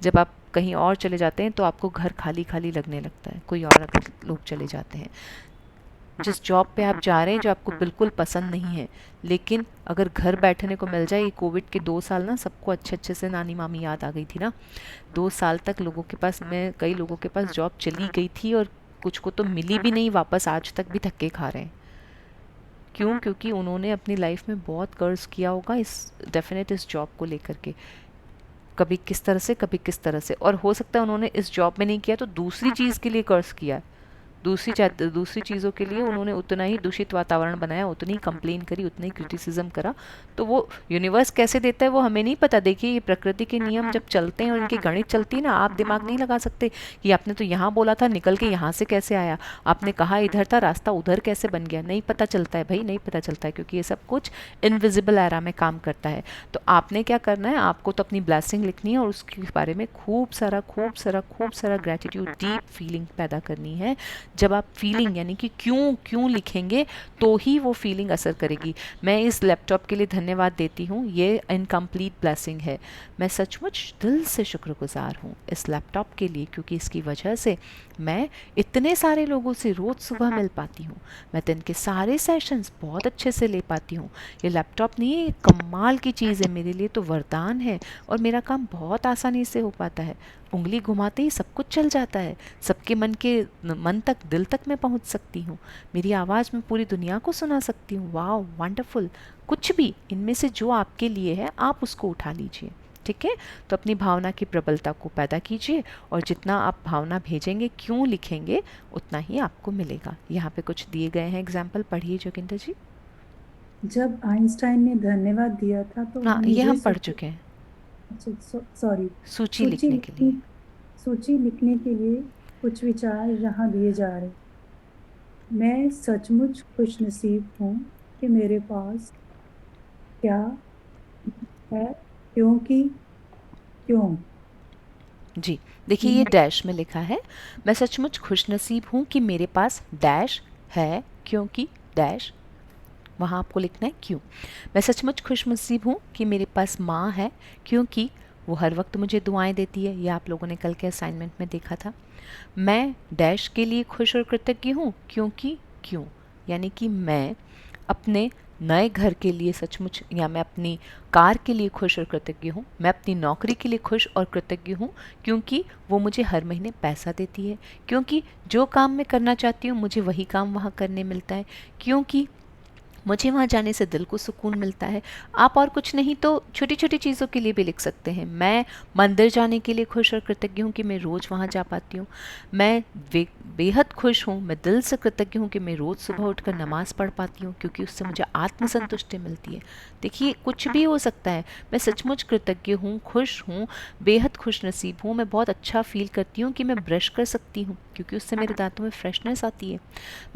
जब आप कहीं और चले जाते हैं तो आपको घर खाली खाली लगने लगता है, कोई और अगर लोग चले जाते हैं। जिस जॉब पे आप जा रहे हैं, जो आपको बिल्कुल पसंद नहीं है, लेकिन अगर घर बैठने को मिल जाए, ये कोविड के 2 साल ना सबको अच्छे अच्छे से नानी मामी याद आ गई थी ना। 2 साल तक लोगों के पास, मैं कई लोगों के पास जॉब चली गई थी और कुछ को तो मिली भी नहीं वापस, आज तक भी धक्के खा रहे हैं। क्यों? क्योंकि उन्होंने अपनी लाइफ में बहुत कर्ज किया होगा इस जॉब को लेकर के, कभी किस तरह से, कभी किस तरह से, और हो सकता है उन्होंने इस जॉब में नहीं किया तो दूसरी चीज़ के लिए कर्ज किया है। दूसरी चीज़ों के लिए उन्होंने उतना ही दूषित वातावरण बनाया, उतनी कंप्लेन करी, उतना ही क्रिटिसिज्म करा। तो वो यूनिवर्स कैसे देता है वो हमें नहीं पता। देखिए, ये प्रकृति के नियम जब चलते हैं और इनकी गणित चलती है ना, आप दिमाग नहीं लगा सकते कि आपने तो यहाँ बोला था, निकल के यहाँ से कैसे आया, आपने कहा इधर था, रास्ता उधर कैसे बन गया। नहीं पता चलता है भाई, नहीं पता चलता है, क्योंकि ये सब कुछ इनविजिबल एरा में काम करता है। तो आपने क्या करना है, आपको तो अपनी ब्लेसिंग लिखनी है और उसके बारे में खूब सारा ग्रेटिट्यूड, डीप फीलिंग पैदा करनी है। जब आप फीलिंग यानी कि क्यों क्यों लिखेंगे, तो ही वो फीलिंग असर करेगी। मैं इस लैपटॉप के लिए धन्यवाद देती हूँ, ये इनकम्प्लीट ब्लेसिंग है। मैं सचमुच दिल से शुक्रगुजार हूँ इस लैपटॉप के लिए, क्योंकि इसकी वजह से मैं इतने सारे लोगों से रोज़ सुबह मिल पाती हूँ। मैं दिन के सारे सेशंस बहुत अच्छे से ले पाती हूँ। ये लैपटॉप नहीं है, ये कमाल की चीज़ है, मेरे लिए तो वरदान है, और मेरा काम बहुत आसानी से हो पाता है। उंगली घुमाते ही सब कुछ चल जाता है, सबके मन तक, दिल तक मैं पहुंच सकती हूँ। मेरी आवाज़ में पूरी दुनिया को सुना सकती हूँ। Wow, wonderful. कुछ भी इनमें से जो आपके लिए है, आप उसको उठा लीजिए, ठीक है? तो अपनी भावना की प्रबलता को पैदा कीजिए, और जितना आप भावना भेजेंगे, क्यों लिखेंगे, उतना ही आपको मिलेगा। यहाँ पे कुछ दिए गए हैं एग्जाम्पल, पढ़िए जोगिंदर जी। जब आइंस्टाइन ने धन्यवाद दिया था तो हाँ, ये हम पढ़ चुके हैं। अच्छा, सॉरी। सूची सूची लिखने के लिए। सूची लिखने के लिए कुछ विचार यहाँ दिए जा रहे। मैं सचमुच खुशनसीब हूँ कि मेरे पास क्या है, क्योंकि क्यों। जी, देखिए, ये डैश में लिखा है, मैं सचमुच खुशनसीब हूँ कि मेरे पास डैश है, क्योंकि डैश, वहाँ आपको लिखना है क्यों। मैं सचमुच खुशनसीब हूँ कि मेरे पास माँ है, क्योंकि वो हर वक्त मुझे दुआएं देती है। ये आप लोगों ने कल के असाइनमेंट में देखा था। मैं डैश के लिए खुश और कृतज्ञ हूँ, क्योंकि क्यों, यानी कि मैं अपने नए घर के लिए सचमुच, या मैं अपनी कार के लिए खुश और कृतज्ञ हूँ। मैं अपनी नौकरी के लिए खुश और कृतज्ञ हूँ, क्योंकि वो मुझे हर महीने पैसा देती है। क्योंकि जो काम मैं करना चाहती हूँ, मुझे वही काम वहाँ करने मिलता है। क्योंकि मुझे वहाँ जाने से दिल को सुकून मिलता है। आप और कुछ नहीं तो छोटी छोटी चीज़ों के लिए भी लिख सकते हैं। मैं मंदिर जाने के लिए खुश और कृतज्ञ हूँ कि मैं रोज़ वहाँ जा पाती हूँ। मैं बेहद खुश हूँ, मैं दिल से कृतज्ञ हूँ कि मैं रोज़ सुबह उठकर नमाज़ पढ़ पाती हूँ, क्योंकि उससे मुझे आत्मसंतुष्टि मिलती है। देखिए, कुछ भी हो सकता है। मैं सचमुच कृतज्ञ हूँ, खुश हूँ, बेहद खुश नसीब हूँ। मैं बहुत अच्छा फील करती हूँ कि मैं ब्रश कर सकती हूँ, क्योंकि उससे मेरे दांतों में फ्रेशनेस आती है।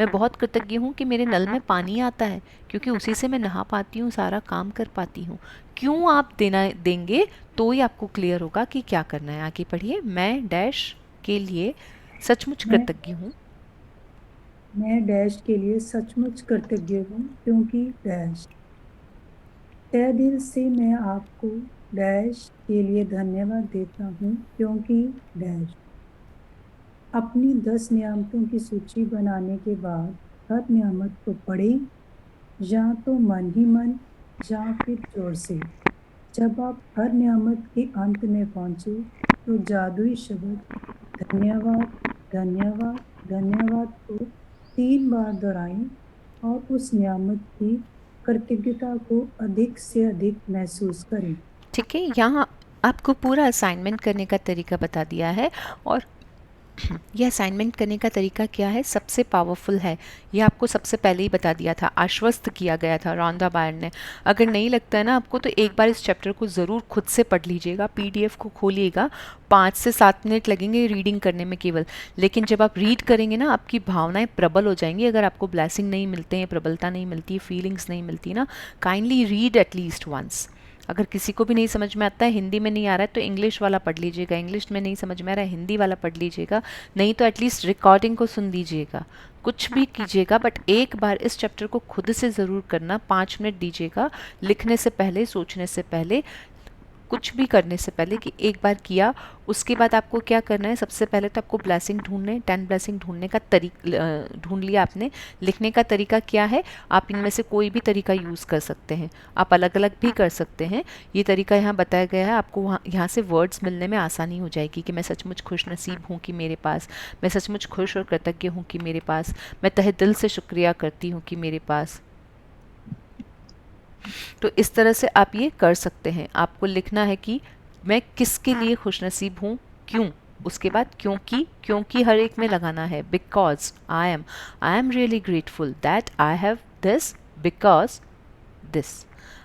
मैं बहुत कृतज्ञ हूँ कि मेरे नल में पानी आता है, क्योंकि उसी से मैं नहा पाती हूँ, सारा काम कर पाती हूँ। क्यों आप देंगे तो ही आपको क्लियर होगा कि क्या करना है। आगे पढ़िए। मैं डैश के लिए सचमुच मैं कृतज्ञ हूँ। मैं डैश के लिए सचमुच कृतज्ञ हूँ, क्योंकि डैश। तहे दिल से मैं आपको डैश के लिए धन्यवाद देता हूँ, क्योंकि डैश। अपनी 10 नियामतों की सूची बनाने के बाद हर नियामत को पढ़ें, या तो मन ही मन या फिर जोर से। जब आप हर नियामत के अंत में पहुंचे, तो जादुई शब्द धन्यवाद, धन्यवाद, धन्यवाद को 3 बार दोहराएं और उस नियामत की कृतज्ञता को अधिक से अधिक महसूस करें। ठीक है, यहाँ आपको पूरा असाइनमेंट करने का तरीका बता दिया है। और यह असाइनमेंट करने का तरीका क्या है, सबसे पावरफुल है, ये आपको सबसे पहले ही बता दिया था, आश्वस्त किया गया था रॉन्डा बायर ने। अगर नहीं लगता है ना आपको, तो एक बार इस चैप्टर को ज़रूर खुद से पढ़ लीजिएगा, पीडीएफ को खोलिएगा, 5 से 7 मिनट लगेंगे रीडिंग करने में केवल। लेकिन जब आप रीड करेंगे ना, आपकी भावनाएं प्रबल हो जाएंगी। अगर आपको ब्लेसिंग नहीं मिलते हैं, प्रबलता नहीं मिलती, फीलिंग्स नहीं मिलती ना, काइंडली रीड एटलीस्ट वंस। अगर किसी को भी नहीं समझ में आता है, हिंदी में नहीं आ रहा है, तो इंग्लिश वाला पढ़ लीजिएगा, इंग्लिश में नहीं समझ में आ रहा है, हिंदी वाला पढ़ लीजिएगा, नहीं तो एटलीस्ट रिकॉर्डिंग को सुन लीजिएगा, कुछ भी कीजिएगा, बट एक बार इस चैप्टर को खुद से ज़रूर करना। 5 मिनट दीजिएगा लिखने से पहले, सोचने से पहले, कुछ भी करने से पहले, कि एक बार किया। उसके बाद आपको क्या करना है, सबसे पहले तो आपको ब्लेसिंग ढूंढने, 10 ब्लेसिंग ढूंढने का ढूंढ लिया आपने। लिखने का तरीका क्या है, आप इनमें से कोई भी तरीका यूज़ कर सकते हैं, आप अलग अलग भी कर सकते हैं। ये तरीका यहाँ बताया गया है, आपको वहाँ यहाँ से वर्ड्स मिलने में आसानी हो जाएगी कि मैं सचमुच खुश नसीब हूँ कि मेरे पास, मैं सचमुच खुश और कृतज्ञ हूँ कि मेरे पास, मैं तहे दिल से शुक्रिया करती हूँ कि मेरे पास। तो इस तरह से आप ये कर सकते हैं। आपको लिखना है कि मैं किसके लिए खुशनसीब हूँ, क्यों, उसके बाद क्योंकि हर एक में लगाना है। Because I am really grateful that I have this, because this.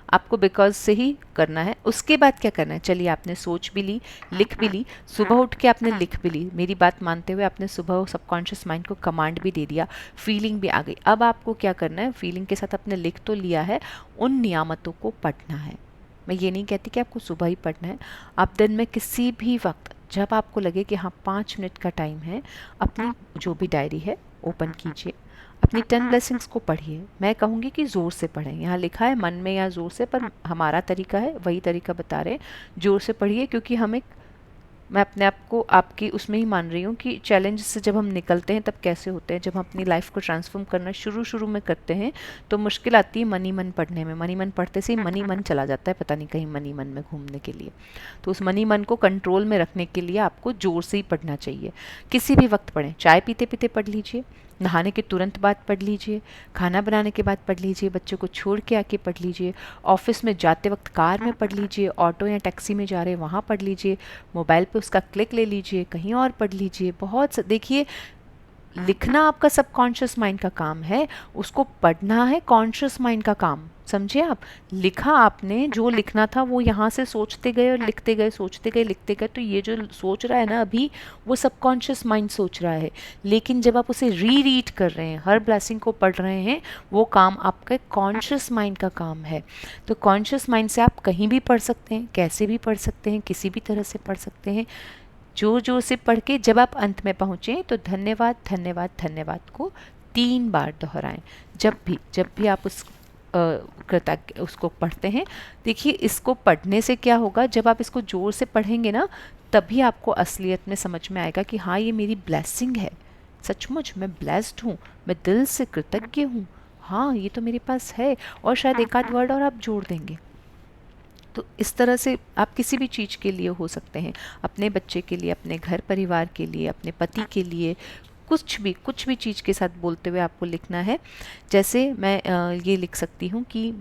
आपको बिकॉज से ही करना है। उसके बाद क्या करना है, चलिए आपने सोच भी ली, लिख भी ली, सुबह उठ के आपने लिख भी ली, मेरी बात मानते हुए आपने सुबह सबकॉन्शियस माइंड को कमांड भी दे दिया, फीलिंग भी आ गई। अब आपको क्या करना है, फीलिंग के साथ आपने लिख तो लिया है, उन नियामतों को पढ़ना है। मैं ये नहीं कहती कि आपको सुबह ही पढ़ना है, आप दिन में किसी भी वक्त जब आपको लगे कि हाँ 5 मिनट का टाइम है, अपनी जो भी डायरी है ओपन कीजिए, अपनी 10 ब्लेसिंग्स को पढ़िए। मैं कहूँगी कि ज़ोर से पढ़ें, यहाँ लिखा है मन में या ज़ोर से, पर हमारा तरीका है वही तरीका बता रहे हैं, ज़ोर से पढ़िए। क्योंकि हमें, मैं अपने आप को आपकी उसमें ही मान रही हूँ कि चैलेंज से जब हम निकलते हैं तब कैसे होते हैं, जब हम अपनी लाइफ को ट्रांसफॉर्म करना शुरू में करते हैं तो मुश्किल आती है मनी मन पढ़ने में। मनी मन पढ़ते से ही मनी मन चला जाता है पता नहीं कहीं मनी मन में घूमने के लिए। तो उस मनी मन को कंट्रोल में रखने के लिए आपको जोर से ही पढ़ना चाहिए। किसी भी वक्त पढ़ें, चाय पीते पीते पढ़ लीजिए, नहाने के तुरंत बाद पढ़ लीजिए, खाना बनाने के बाद पढ़ लीजिए, बच्चों को छोड़ के आके पढ़ लीजिए, ऑफिस में जाते वक्त कार में पढ़ लीजिए, ऑटो या टैक्सी में जा रहे हैं वहाँ पढ़ लीजिए, मोबाइल पे उसका क्लिक ले लीजिए, कहीं और पढ़ लीजिए। बहुत देखिए, लिखना आपका सबकॉन्शियस माइंड का काम है, उसको पढ़ना है कॉन्शियस माइंड का काम। समझे आप, लिखा आपने, जो लिखना था वो यहाँ से सोचते गए और लिखते गए, सोचते गए लिखते गए, तो ये जो सोच रहा है ना अभी, वो सबकॉन्शियस माइंड सोच रहा है। लेकिन जब आप उसे रीड कर रहे हैं, हर ब्लेसिंग को पढ़ रहे हैं, वो काम आपके कॉन्शियस माइंड का काम है। तो कॉन्शियस माइंड से आप कहीं भी पढ़ सकते हैं, कैसे भी पढ़ सकते हैं, किसी भी तरह से पढ़ सकते हैं। जो से पढ़ के जब आप अंत में पहुँचें तो धन्यवाद धन्यवाद धन्यवाद को 3 बार दोहराएं। जब भी आप उस कृतज्ञ उसको पढ़ते हैं। देखिए, इसको पढ़ने से क्या होगा, जब आप इसको जोर से पढ़ेंगे ना, तभी आपको असलियत में समझ में आएगा कि हाँ ये मेरी ब्लेसिंग है, सचमुच मैं ब्लेस्ड हूँ, मैं दिल से कृतज्ञ हूँ, हाँ ये तो मेरे पास है। और शायद एक आध वर्ड और आप जोड़ देंगे। तो इस तरह से आप किसी भी चीज़ के लिए हो सकते हैं, अपने बच्चे के लिए, अपने घर परिवार के लिए, अपने पति के लिए, कुछ भी चीज़ के साथ बोलते हुए आपको लिखना है। जैसे मैं ये लिख सकती हूँ कि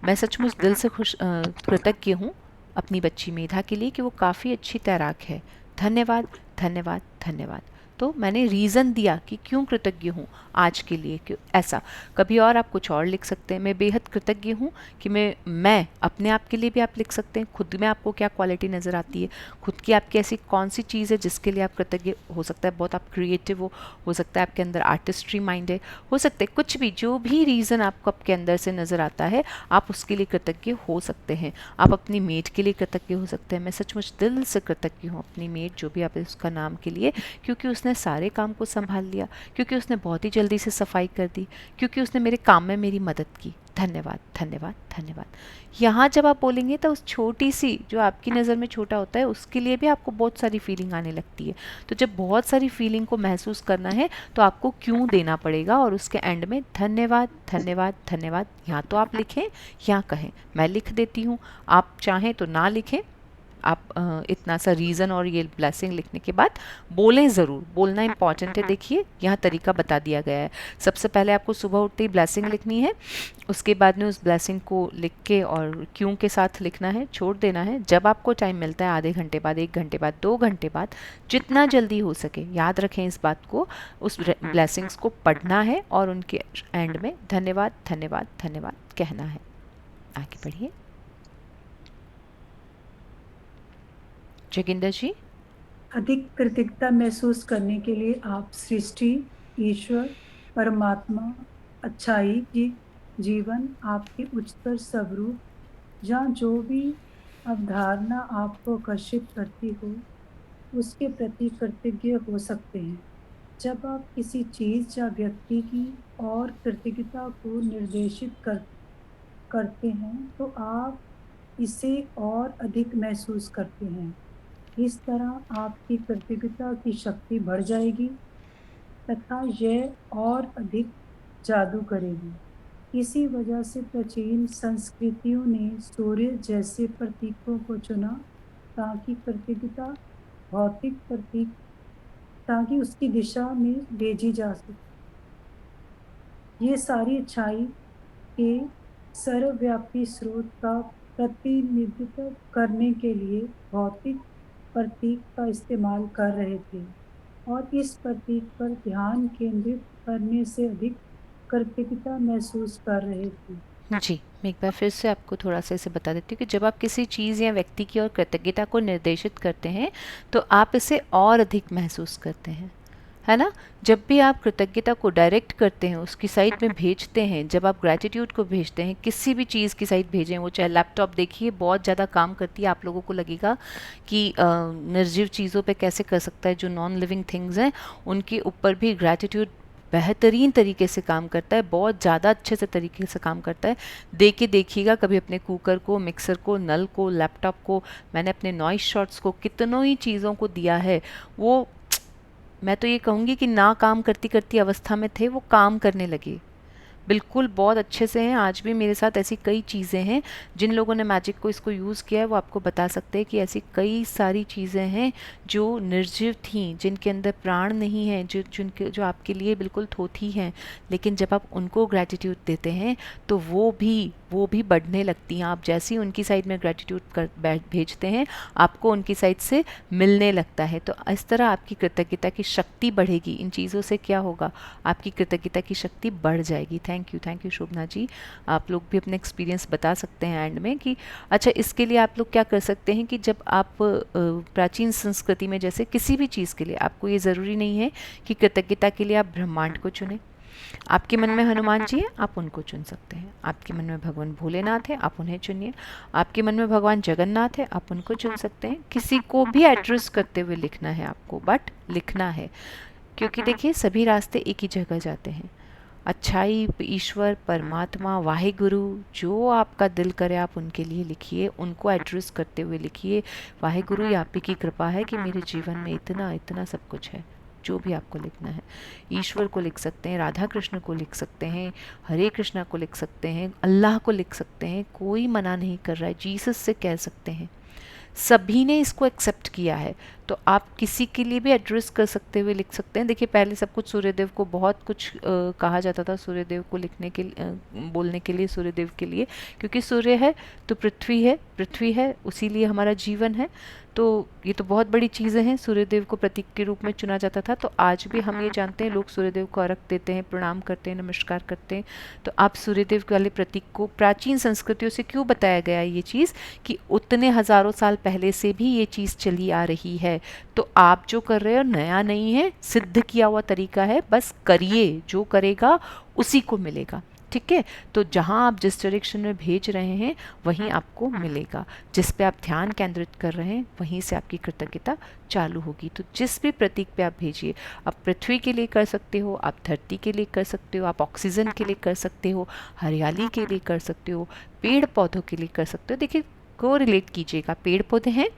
मैं सचमुच दिल से कृतज्ञ हूँ अपनी बच्ची मेधा के लिए कि वो काफ़ी अच्छी तैराक है, धन्यवाद धन्यवाद धन्यवाद। तो मैंने रीज़न दिया कि क्यों कृतज्ञ हूँ आज के लिए, क्यों ऐसा। कभी और आप कुछ और लिख सकते हैं, मैं बेहद कृतज्ञ हूँ कि मैं अपने आप के लिए भी आप लिख सकते हैं, खुद में आपको क्या क्वालिटी नज़र आती है, खुद की आपकी ऐसी कौन सी चीज़ है जिसके लिए आप कृतज्ञ हो सकता है। बहुत आप क्रिएटिव हो सकता है आपके अंदर आर्टिस्ट्री माइंड है, हो सकता है कुछ भी, जो भी रीज़न आपको आपके अंदर से नज़र आता है आप उसके लिए कृतज्ञ हो सकते हैं। आप अपनी मेड के लिए कृतज्ञ हो सकते हैं, मैं सचमुच दिल से कृतज्ञ हूँ अपनी मेड, जो भी आप उसका नाम के लिए, क्योंकि उसने सारे काम को संभाल लिया, क्योंकि उसने बहुत ही जल्दी से सफाई कर दी, क्योंकि उसने मेरे काम में मेरी मदद की, धन्यवाद धन्यवाद धन्यवाद। यहाँ जब आप बोलेंगे तो उस छोटी सी, जो आपकी नज़र में छोटा होता है, उसके लिए भी आपको बहुत सारी फीलिंग आने लगती है। तो जब बहुत सारी फीलिंग को महसूस करना है तो आपको क्यों देना पड़ेगा, और उसके एंड में धन्यवाद धन्यवाद धन्यवाद। यहाँ तो आप लिखें या कहें, मैं लिख देती हूँ, आप चाहें तो ना लिखें, आप इतना सा रीज़न और ये ब्लेसिंग लिखने के बाद बोलें ज़रूर, बोलना इंपॉर्टेंट है। देखिए यहाँ तरीका बता दिया गया है। सबसे पहले आपको सुबह उठते ही ब्लेसिंग लिखनी है, उसके बाद में उस ब्लेसिंग को लिख के और क्यों के साथ लिखना है, छोड़ देना है। जब आपको टाइम मिलता है, आधे घंटे बाद, 1 घंटे बाद, 2 घंटे बाद, जितना जल्दी हो सके, याद रखें इस बात को, उस ब्लेसिंग्स को पढ़ना है और उनके एंड में धन्यवाद धन्यवाद धन्यवाद कहना है। आगे बढ़िए जोगिंदर जी। अधिक कृतज्ञता महसूस करने के लिए आप सृष्टि, ईश्वर, परमात्मा, अच्छाई की जीवन, आपके उच्चतर स्वरूप या जो भी अवधारणा आपको आकर्षित करती हो, उसके प्रति कृतज्ञ हो सकते हैं। जब आप किसी चीज या व्यक्ति की और कृतज्ञता को निर्देशित करते हैं, तो आप इसे और अधिक महसूस करते हैं। इस तरह आपकी कृतज्ञता की शक्ति बढ़ जाएगी तथा यह और अधिक जादू करेगी। इसी वजह से प्राचीन संस्कृतियों ने सूर्य जैसे प्रतीकों को चुना ताकि कृतज्ञता भौतिक प्रतीक ताकि उसकी दिशा में भेजी जा सके। ये सारी अच्छाई के सर्वव्यापी स्रोत का प्रतिनिधित्व करने के लिए भौतिक प्रतीक का इस्तेमाल कर रहे थे और इस प्रतीक पर ध्यान केंद्रित करने से अधिक कृतज्ञता महसूस कर रहे थे। जी, मैं एक बार फिर से आपको थोड़ा सा इसे बता देती हूँ कि जब आप किसी चीज़ या व्यक्ति की ओर कृतज्ञता को निर्देशित करते हैं तो आप इसे और अधिक महसूस करते हैं, है ना। जब भी आप कृतज्ञता को डायरेक्ट करते हैं, उसकी साइड में भेजते हैं, जब आप ग्रैटिट्यूड को भेजते हैं, किसी भी चीज़ की साइड भेजें, वो चाहे लैपटॉप, देखिए बहुत ज़्यादा काम करती है। आप लोगों को लगेगा कि निर्जीव चीज़ों पे कैसे कर सकता है, जो नॉन लिविंग थिंग्स हैं उनके ऊपर भी ग्रैटिट्यूड बेहतरीन तरीके से काम करता है, बहुत ज़्यादा अच्छे से तरीके से काम करता है। देखिएगा कभी अपने कुकर को, मिक्सर को, नल को, लैपटॉप को, मैंने अपने नॉइस शॉट्स को, कितनों ही चीज़ों को दिया है। वो मैं तो ये कहूँगी कि ना काम करती करती अवस्था में थे, वो काम करने लगे, बिल्कुल बहुत अच्छे से हैं। आज भी मेरे साथ ऐसी कई चीज़ें हैं, जिन लोगों ने मैजिक को इसको यूज़ किया है वो आपको बता सकते हैं कि ऐसी कई सारी चीज़ें हैं जो निर्जीव थीं, जिनके अंदर प्राण नहीं है, जो आपके लिए बिल्कुल थोथी हैं, लेकिन जब आप उनको ग्रैटिट्यूड देते हैं तो वो भी बढ़ने लगती हैं। आप जैसे ही उनकी साइड में ग्रैटिट्यूड भेजते हैं, आपको उनकी साइड से मिलने लगता है। तो इस तरह आपकी कृतज्ञता की शक्ति बढ़ेगी। इन चीज़ों से क्या होगा, आपकी कृतज्ञता की शक्ति बढ़ जाएगी। थैंक यू शोभना जी। आप लोग भी अपने एक्सपीरियंस बता सकते हैं एंड में कि अच्छा, इसके लिए आप लोग क्या कर सकते हैं कि जब आप प्राचीन संस्कृति में जैसे किसी भी चीज़ के लिए, आपको ये ज़रूरी नहीं है कि कृतज्ञता के लिए आप ब्रह्मांड को चुनें। आपके मन में हनुमान जी हैं, आप उनको चुन सकते हैं। आपके मन में भगवान भोलेनाथ है, आप उन्हें चुनिए। आपके मन में भगवान जगन्नाथ है, आप उनको चुन सकते हैं। किसी को भी एड्रेस करते हुए लिखना है आपको, बट लिखना है, क्योंकि देखिए सभी रास्ते एक ही जगह जाते हैं। अच्छाई, ईश्वर, परमात्मा, वाहेगुरु, जो आपका दिल करे आप उनके लिए लिखिए, उनको एड्रेस करते हुए लिखिए। वाहेगुरु, ये आप ही की कृपा है कि मेरे जीवन में इतना इतना सब कुछ है। जो भी आपको लिखना है, ईश्वर को लिख सकते हैं, राधा कृष्ण को लिख सकते हैं, हरे कृष्णा को लिख सकते हैं, अल्लाह को लिख सकते हैं, कोई मना नहीं कर रहा है। जीसस से कह सकते हैं, सभी ने इसको एक्सेप्ट किया है। तो आप किसी के लिए भी एड्रेस कर सकते हुए लिख सकते हैं। देखिए पहले सब कुछ सूर्यदेव को बहुत कुछ कहा जाता था, सूर्यदेव को लिखने के बोलने के लिए, सूर्यदेव के लिए, क्योंकि सूर्य है तो पृथ्वी है, उसी लिए हमारा जीवन है। तो ये तो बहुत बड़ी चीज़ें हैं। सूर्यदेव को प्रतीक के रूप में चुना जाता था। तो आज भी हम ये जानते हैं, लोग सूर्यदेव को अर्घ देते हैं, प्रणाम करते हैं, नमस्कार करते हैं। तो आप सूर्यदेव वाले प्रतीक को प्राचीन संस्कृतियों से क्यों बताया गया है ये चीज़, कि उतने हज़ारों साल पहले से भी ये चीज़ चली आ रही है। तो आप जो कर रहे हो नया नहीं है, सिद्ध किया हुआ तरीका है, बस करिए, जो करेगा उसी को मिलेगा। ठीक है, तो जहाँ आप जिस डायरेक्शन में भेज रहे हैं वहीं आपको मिलेगा। जिस पे आप ध्यान केंद्रित कर रहे हैं वहीं से आपकी कृतज्ञता चालू होगी। तो जिस भी प्रतीक पे आप भेजिए, आप पृथ्वी के लिए कर सकते हो, आप धरती के लिए कर सकते हो, आप ऑक्सीजन के लिए कर सकते हो, हरियाली के लिए कर सकते हो, पेड़ पौधों के लिए कर सकते हो। देखिए को रिलेट कीजिएगा, पेड़ पौधे हैं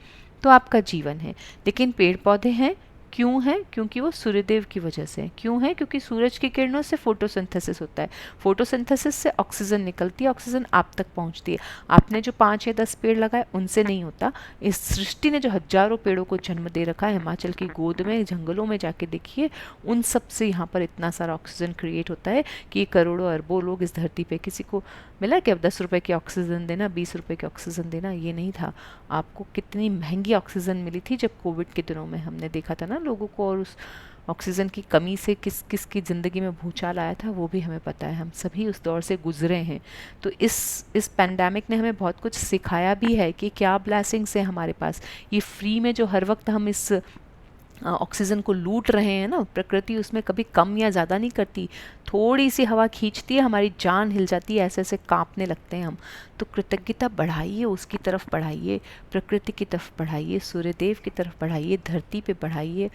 तो आपका जीवन है, लेकिन पेड़ पौधे हैं क्यों है? क्योंकि वो सूर्यदेव की वजह से है। क्यों है? क्योंकि सूरज की किरणों से फोटोसिंथेसिस होता है, फोटोसिंथेसिस से ऑक्सीजन निकलती है, ऑक्सीजन आप तक पहुंचती है। आपने जो 5 या 10 पेड़ लगाए उनसे नहीं होता, इस सृष्टि ने जो हजारों पेड़ों को जन्म दे रखा है, हिमाचल की गोद में, जंगलों में जाके देखिए, उन सब से यहाँ पर इतना सारा ऑक्सीजन क्रिएट होता है कि करोड़ों अरबों लोग इस धरती पे, किसी को मिला कि अब 10 रुपए की ऑक्सीजन देना, 20 रुपए की ऑक्सीजन देना, ये नहीं था। आपको कितनी महंगी ऑक्सीजन मिली थी जब कोविड के दिनों में हमने देखा था ना लोगों को, और उस ऑक्सीजन की कमी से किस किस की ज़िंदगी में भूचाल आया था वो भी हमें पता है, हम सभी उस दौर से गुजरे हैं। तो इस पैंडेमिक ने हमें बहुत कुछ सिखाया भी है कि क्या ब्लेसिंग्स है हमारे पास। ये फ्री में जो हर वक्त हम इस ऑक्सीजन को लूट रहे हैं ना, प्रकृति उसमें कभी कम या ज़्यादा नहीं करती, थोड़ी सी हवा खींचती है, हमारी जान हिल जाती है, ऐसे ऐसे कांपने लगते हैं हम। तो कृतज्ञता बढ़ाइए, उसकी तरफ बढ़ाइए, प्रकृति की तरफ बढ़ाइए, सूर्यदेव की तरफ बढ़ाइए, धरती पे बढ़ाइए,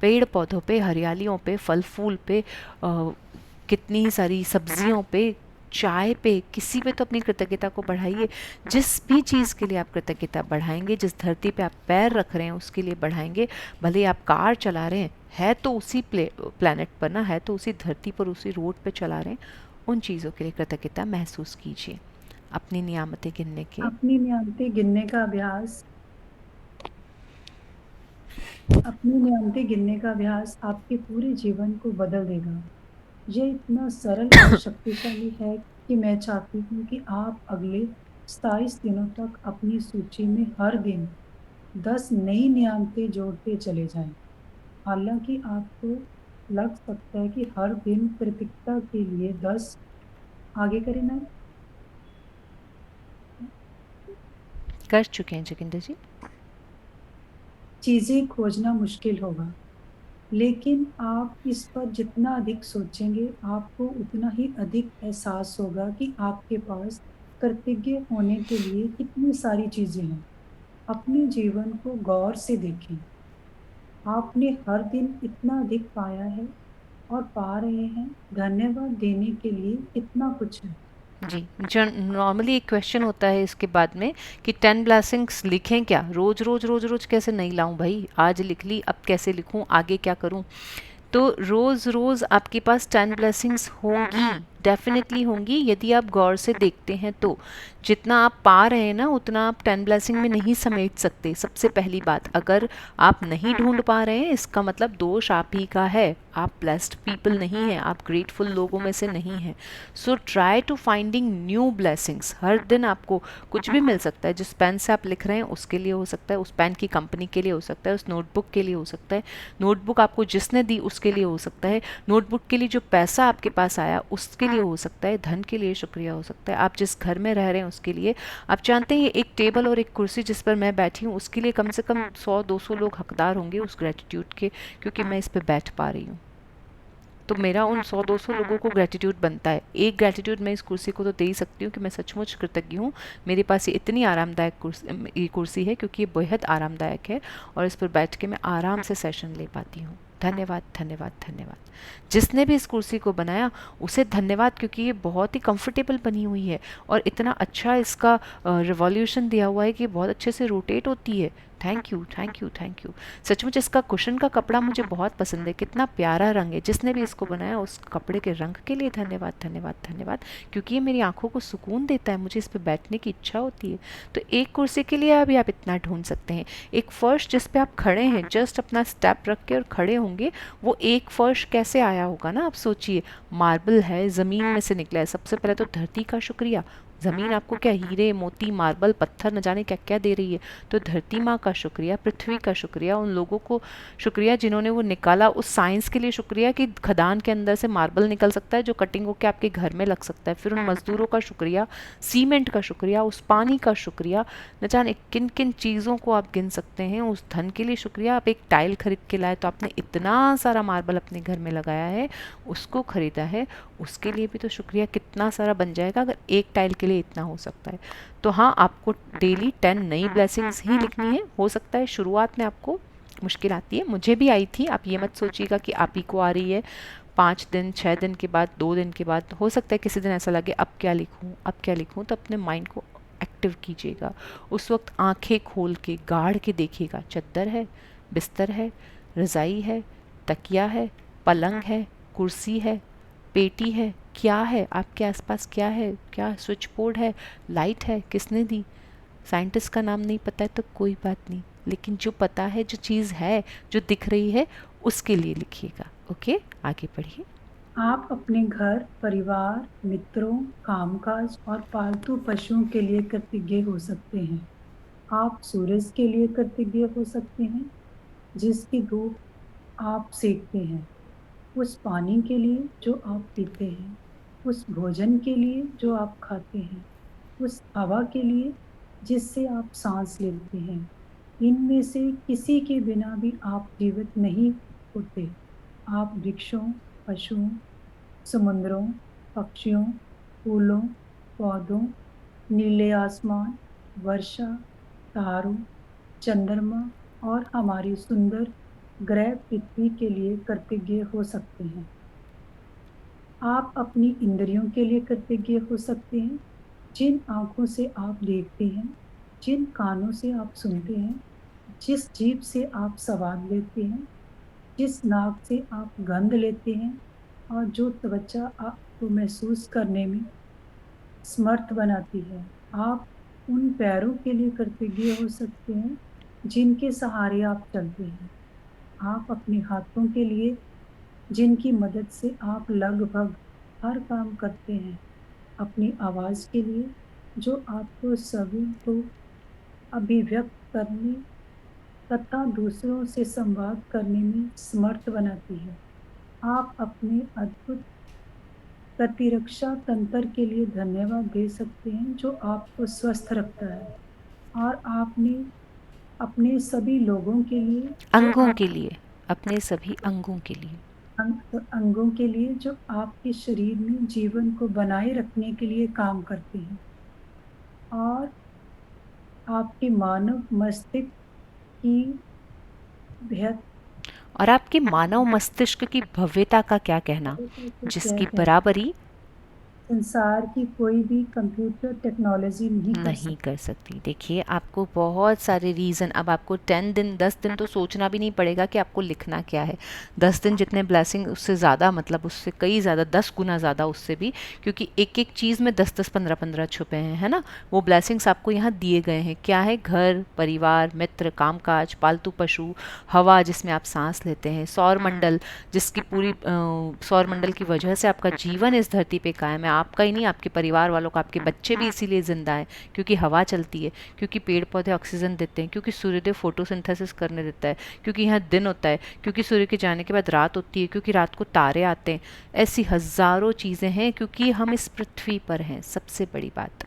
पेड़ पौधों पे, हरियालियों पे, फल फूल पे, कितनी सारी सब्जियों पे, चाय पे, किसी पे तो अपनी कृतज्ञता को बढ़ाइए। जिस भी चीज़ के लिए आप कृतज्ञता बढ़ाएंगे, जिस धरती पे आप पैर रख रहे हैं उसके लिए बढ़ाएंगे, भले आप कार चला रहे हैं, है तो उसी प्लेनेट पर ना, है तो उसी धरती पर, उसी रोड पे चला रहे हैं, उन चीज़ों के लिए कृतज्ञता महसूस कीजिए। अपनी नियामतें गिनने के अपनी नियामतें गिनने का अभ्यास, अपनी नियामतें गिनने का अभ्यास आपके पूरे जीवन को बदल देगा। ये इतना सरल और शक्तिशाली है कि मैं चाहती हूँ कि आप अगले 27 दिनों तक अपनी सूची में हर दिन 10 नई नियामतें जोड़ते चले जाएं। हालांकि आपको लग सकता है कि हर दिन कृतज्ञता के लिए 10 आगे करें ना, कर चुके हैं जोगिंदर जी। चीजें खोजना मुश्किल होगा, लेकिन आप इस पर जितना अधिक सोचेंगे, आपको उतना ही अधिक एहसास होगा कि आपके पास कृतज्ञ होने के लिए कितनी सारी चीजें हैं। अपने जीवन को गौर से देखें। आपने हर दिन इतना अधिक पाया है और पा रहे हैं। धन्यवाद देने के लिए कितना कुछ है। जी, जो नॉर्मली एक क्वेश्चन होता है इसके बाद में कि 10 ब्लेसिंग्स लिखें क्या, रोज रोज रोज रोज कैसे नहीं लाऊं भाई, आज लिख ली, अब कैसे लिखूं, आगे क्या करूं। तो रोज रोज आपके पास 10 ब्लेसिंग्स होंगी, डेफिनेटली होंगी, यदि आप गौर से देखते हैं तो। जितना आप पा रहे हैं ना, उतना आप 10 ब्लेसिंग में नहीं समेट सकते। सबसे पहली बात, अगर आप नहीं ढूंढ पा रहे हैं, इसका मतलब दोष आप ही का है, आप ब्लेस्ड पीपल नहीं हैं, आप ग्रेटफुल लोगों में से नहीं हैं। So try to finding new blessings. हर दिन आपको कुछ भी मिल सकता है, जिस पेन से आप लिख रहे हैं उसके लिए हो सकता है, उस पेन की कंपनी के लिए हो सकता है, उस नोटबुक के लिए हो सकता है, नोटबुक आपको जिसने दी उसके लिए हो सकता है, नोटबुक के लिए जो पैसा आपके पास आया उसके लिए हो सकता है, धन के लिए शुक्रिया हो सकता है, आप जिस घर में रह रहे हैं उसके लिए। आप जानते हैं, एक टेबल और एक कुर्सी जिस पर मैं बैठी हूँ उसके लिए कम से कम 100-200 लोग हकदार होंगे उस ग्रेटिट्यूड के, क्योंकि मैं इस पर बैठ पा रही हूँ। तो मेरा उन 100-200 लोगों को ग्रेटिट्यूड बनता है। एक ग्रेटिट्यूड मैं इस कुर्सी को तो दे ही सकती हूँ कि मैं सचमुच कृतज्ञ हूँ, मेरे पास ये इतनी आरामदायक कुर्सी है, क्योंकि ये बेहद आरामदायक है और इस पर बैठ के मैं आराम से सेशन ले पाती हूँ। धन्यवाद, धन्यवाद, धन्यवाद। जिसने भी इस कुर्सी को बनाया उसे धन्यवाद, क्योंकि ये बहुत ही कंफर्टेबल बनी हुई है और इतना अच्छा इसका रिवॉल्यूशन दिया हुआ है कि बहुत अच्छे से रोटेट होती है। Thank you, thank you, thank you. सचमुच इसका कुशन का कपड़ा मुझे बहुत पसंद है, कितना प्यारा रंग है। जिसने भी इसको बनाया उस कपड़े के रंग के लिए धन्यवाद, धन्यवाद, धन्यवाद, क्योंकि ये मेरी आंखों को सुकून देता है, मुझे इस पर बैठने की इच्छा होती है। तो एक कुर्सी के लिए अभी आप इतना ढूंढ सकते हैं। एक फर्श जिस पे आप खड़े हैं, जस्ट अपना स्टेप रख के और खड़े होंगे, वो एक फर्श कैसे आया होगा ना, आप सोचिए। मार्बल है, ज़मीन में से निकला है। सबसे पहले तो धरती का शुक्रिया, ज़मीन आपको क्या हीरे मोती मार्बल पत्थर न जाने क्या क्या दे रही है। तो धरती माँ का शुक्रिया, पृथ्वी का शुक्रिया, उन लोगों को शुक्रिया जिन्होंने वो निकाला, उस साइंस के लिए शुक्रिया कि खदान के अंदर से मार्बल निकल सकता है जो कटिंग होकर आपके घर में लग सकता है। फिर उन मजदूरों का शुक्रिया, सीमेंट का शुक्रिया, उस पानी का शुक्रिया, न जाने किन किन चीज़ों को आप गिन सकते हैं। उस धन के लिए शुक्रिया, आप एक टाइल खरीद के लाए तो आपने इतना सारा मार्बल अपने घर में लगाया है, उसको खरीदा है, उसके लिए भी तो शुक्रिया कितना सारा बन जाएगा अगर एक टाइल के लिए इतना हो सकता है। तो हाँ, आपको डेली 10 नई ब्लेसिंग्स ही लिखनी है। हो सकता है शुरुआत में आपको मुश्किल आती है, मुझे भी आई थी। आप ये मत सोचिएगा कि आप ही को आ रही है। 5 दिन 6 दिन के बाद, 2 दिन के बाद हो सकता है किसी दिन ऐसा लगे अब क्या लिखूं, अब क्या लिखूं। तो अपने माइंड को एक्टिव कीजिएगा। उस वक्त आंखें खोल के गाड़ के देखिएगा, चद्दर है, बिस्तर है, रज़ाई है, तकिया है, पलंग है, कुर्सी है, पेटी है, क्या है आपके आसपास, क्या है, क्या स्विच बोर्ड है, लाइट है, किसने दी? साइंटिस्ट का नाम नहीं पता है तो कोई बात नहीं, लेकिन जो पता है, जो चीज़ है, जो दिख रही है, उसके लिए लिखिएगा। ओके, आगे पढ़िए। आप अपने घर, परिवार, मित्रों, कामकाज और पालतू पशुओं के लिए कृतज्ञ हो सकते हैं। आप सूरज के लिए कृतज्ञ हो सकते हैं, जिसकी धूप आप सेकते हैं, उस पानी के लिए जो आप पीते हैं, उस भोजन के लिए जो आप खाते हैं, उस हवा के लिए जिससे आप सांस लेते हैं। इनमें से किसी के बिना भी आप जीवित नहीं होते। आप वृक्षों, पशुओं, समुद्रों, पक्षियों, फूलों, पौधों, नीले आसमान, वर्षा, तारों, चंद्रमा और हमारी सुंदर ग्रह पृथ्वी के लिए कृतज्ञ हो सकते हैं। आप अपनी इंद्रियों के लिए कृतज्ञ हो सकते हैं, जिन आंखों से आप देखते हैं, जिन कानों से आप सुनते हैं, जिस जीभ से आप स्वाद लेते हैं, जिस नाक से आप गंध लेते हैं और जो त्वचा आपको महसूस करने में समर्थ बनाती है। आप उन पैरों के लिए कृतज्ञ हो सकते हैं जिनके सहारे आप चलते हैं। आप अपने हाथों के लिए जिनकी मदद से आप लगभग हर काम करते हैं। अपनी आवाज़ के लिए जो आपको सभी को अभिव्यक्त करने तथा दूसरों से संवाद करने में समर्थ बनाती है। आप अपने अद्भुत प्रतिरक्षा तंत्र के लिए धन्यवाद दे सकते हैं जो आपको स्वस्थ रखता है। और आपने अपने सभी लोगों के लिए अंगों के लिए, अपने सभी अंगों के लिए। अंगों के लिए जो आपके शरीर में जीवन को बनाए रखने के लिए काम करते हैं। और आपके मानव मस्तिष्क की बेहद और आपके मानव मस्तिष्क की भव्यता का क्या कहना, जिसकी बराबरी संसार की कोई भी कंप्यूटर टेक्नोलॉजी नहीं कर सकती। देखिए, आपको बहुत सारे रीज़न, अब आपको 10 दिन 10 दिन तो सोचना भी नहीं पड़ेगा कि आपको लिखना क्या है। 10 दिन जितने ब्लेसिंग, उससे ज़्यादा, मतलब उससे कई ज़्यादा, 10 गुना ज़्यादा उससे भी, क्योंकि एक एक चीज़ में 10 10 15 15 छुपे हैं, है ना। वो ब्लेसिंग्स आपको यहाँ दिए गए हैं। क्या है? घर, परिवार, मित्र, कामकाज, पालतू पशु, हवा जिसमें आप सांस लेते हैं, सौर मंडल जिसकी पूरी सौर मंडल की वजह से आपका जीवन इस धरती पे कायम है। आपका ही नहीं, आपके परिवार वालों का, आपके बच्चे भी इसीलिए जिंदा हैं क्योंकि हवा चलती है, क्योंकि पेड़ पौधे ऑक्सीजन देते हैं, क्योंकि सूर्यदेव फोटोसिंथेसिस करने देता है, क्योंकि यहाँ दिन होता है, क्योंकि सूर्य के जाने के बाद रात होती है, क्योंकि रात को तारे आते हैं। ऐसी हजारों चीज़ें हैं, क्योंकि हम इस पृथ्वी पर हैं। सबसे बड़ी बात,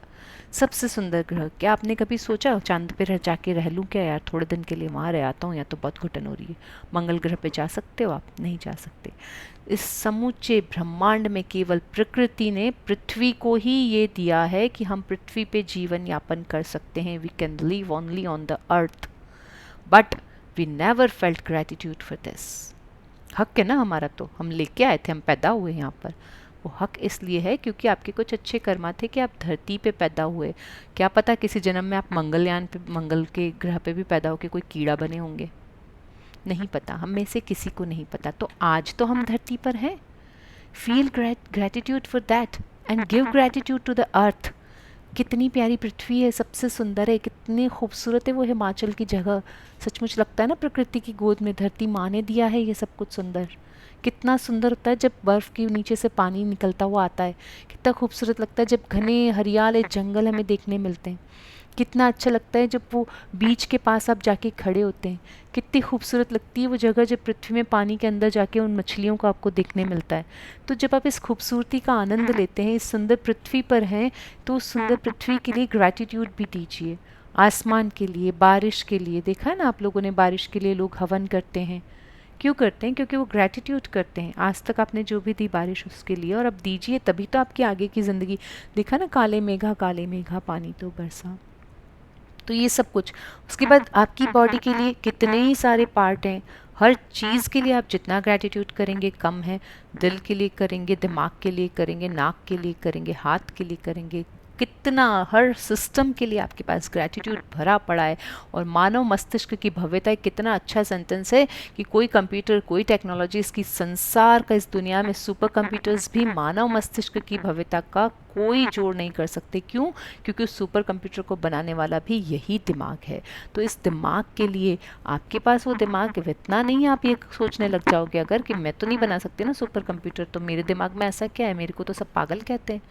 सबसे सुंदर ग्रह। क्या आपने कभी सोचा चांद पे रह जाके रह लूँ क्या यार, थोड़े दिन के लिए वहाँ रह आता हूँ, या तो बहुत घुटन हो रही है। मंगल ग्रह पे जा सकते हो आप? नहीं जा सकते। इस समूचे ब्रह्मांड में केवल प्रकृति ने पृथ्वी को ही ये दिया है कि हम पृथ्वी पे जीवन यापन कर सकते हैं। We can live only on the earth, but we never felt gratitude for this. हक है ना हमारा, तो हम लेके आए थे, हम पैदा हुए यहाँ पर। वो हक इसलिए है क्योंकि आपके कुछ अच्छे कर्मा थे कि आप धरती पे पैदा हुए। क्या पता किसी जन्म में आप मंगलयान पे, मंगल के ग्रह पे भी पैदा होके कोई कीड़ा बने होंगे, नहीं पता, हम में से किसी को नहीं पता। तो आज तो हम धरती पर हैं। Feel gratitude for that and give gratitude to the earth. कितनी प्यारी पृथ्वी है, सबसे सुंदर है, कितनी खूबसूरत है वो हिमाचल की जगह। सचमुच लगता है ना प्रकृति की गोद में धरती माँ ने दिया है ये सब कुछ सुंदर। कितना सुंदर होता है जब बर्फ़ के नीचे से पानी निकलता हुआ आता है, कितना खूबसूरत लगता है जब घने हरियाले जंगल हमें देखने मिलते हैं। कितना अच्छा लगता है जब वो बीच के पास आप जाके खड़े होते हैं। कितनी खूबसूरत लगती है वो जगह जब पृथ्वी में पानी के अंदर जाके उन मछलियों को आपको देखने मिलता है। तो जब आप इस खूबसूरती का आनंद लेते हैं, इस सुंदर पृथ्वी पर हैं, तो उस सुंदर पृथ्वी के लिए ग्रैटिट्यूड भी दीजिए। आसमान के लिए, बारिश के लिए, देखा है ना आप लोगों ने, बारिश के लिए लोग हवन करते हैं। क्यों करते हैं? क्योंकि वो ग्रैटिट्यूड करते हैं। आज तक आपने जो भी दी बारिश उसके लिए, और अब दीजिए, तभी तो आपकी आगे की ज़िंदगी। देखा ना, काले मेघा पानी तो बरसा। तो ये सब कुछ, उसके बाद आपकी बॉडी के लिए कितने ही सारे पार्ट हैं। हर चीज़ के लिए आप जितना ग्रैटिट्यूड करेंगे कम है। दिल के लिए करेंगे, दिमाग के लिए करेंगे, नाक के लिए करेंगे, हाथ के लिए करेंगे, कितना हर सिस्टम के लिए आपके पास ग्रैटिट्यूड भरा पड़ा है। और मानव मस्तिष्क की भव्यता एक कितना अच्छा सेंटेंस है कि कोई कंप्यूटर, कोई टेक्नोलॉजी, इसकी संसार का, इस दुनिया में सुपर कंप्यूटर्स भी मानव मस्तिष्क की भव्यता का कोई जोड़ नहीं कर सकते। क्यों? क्योंकि उस सुपर कंप्यूटर को बनाने वाला भी यही दिमाग है। तो इस दिमाग के लिए आपके पास वो दिमाग इतना नहीं, आप ये सोचने लग जाओगे अगर कि मैं तो नहीं बना सकती ना सुपर कंप्यूटर, तो मेरे दिमाग में ऐसा क्या है, मेरे को तो सब पागल कहते हैं,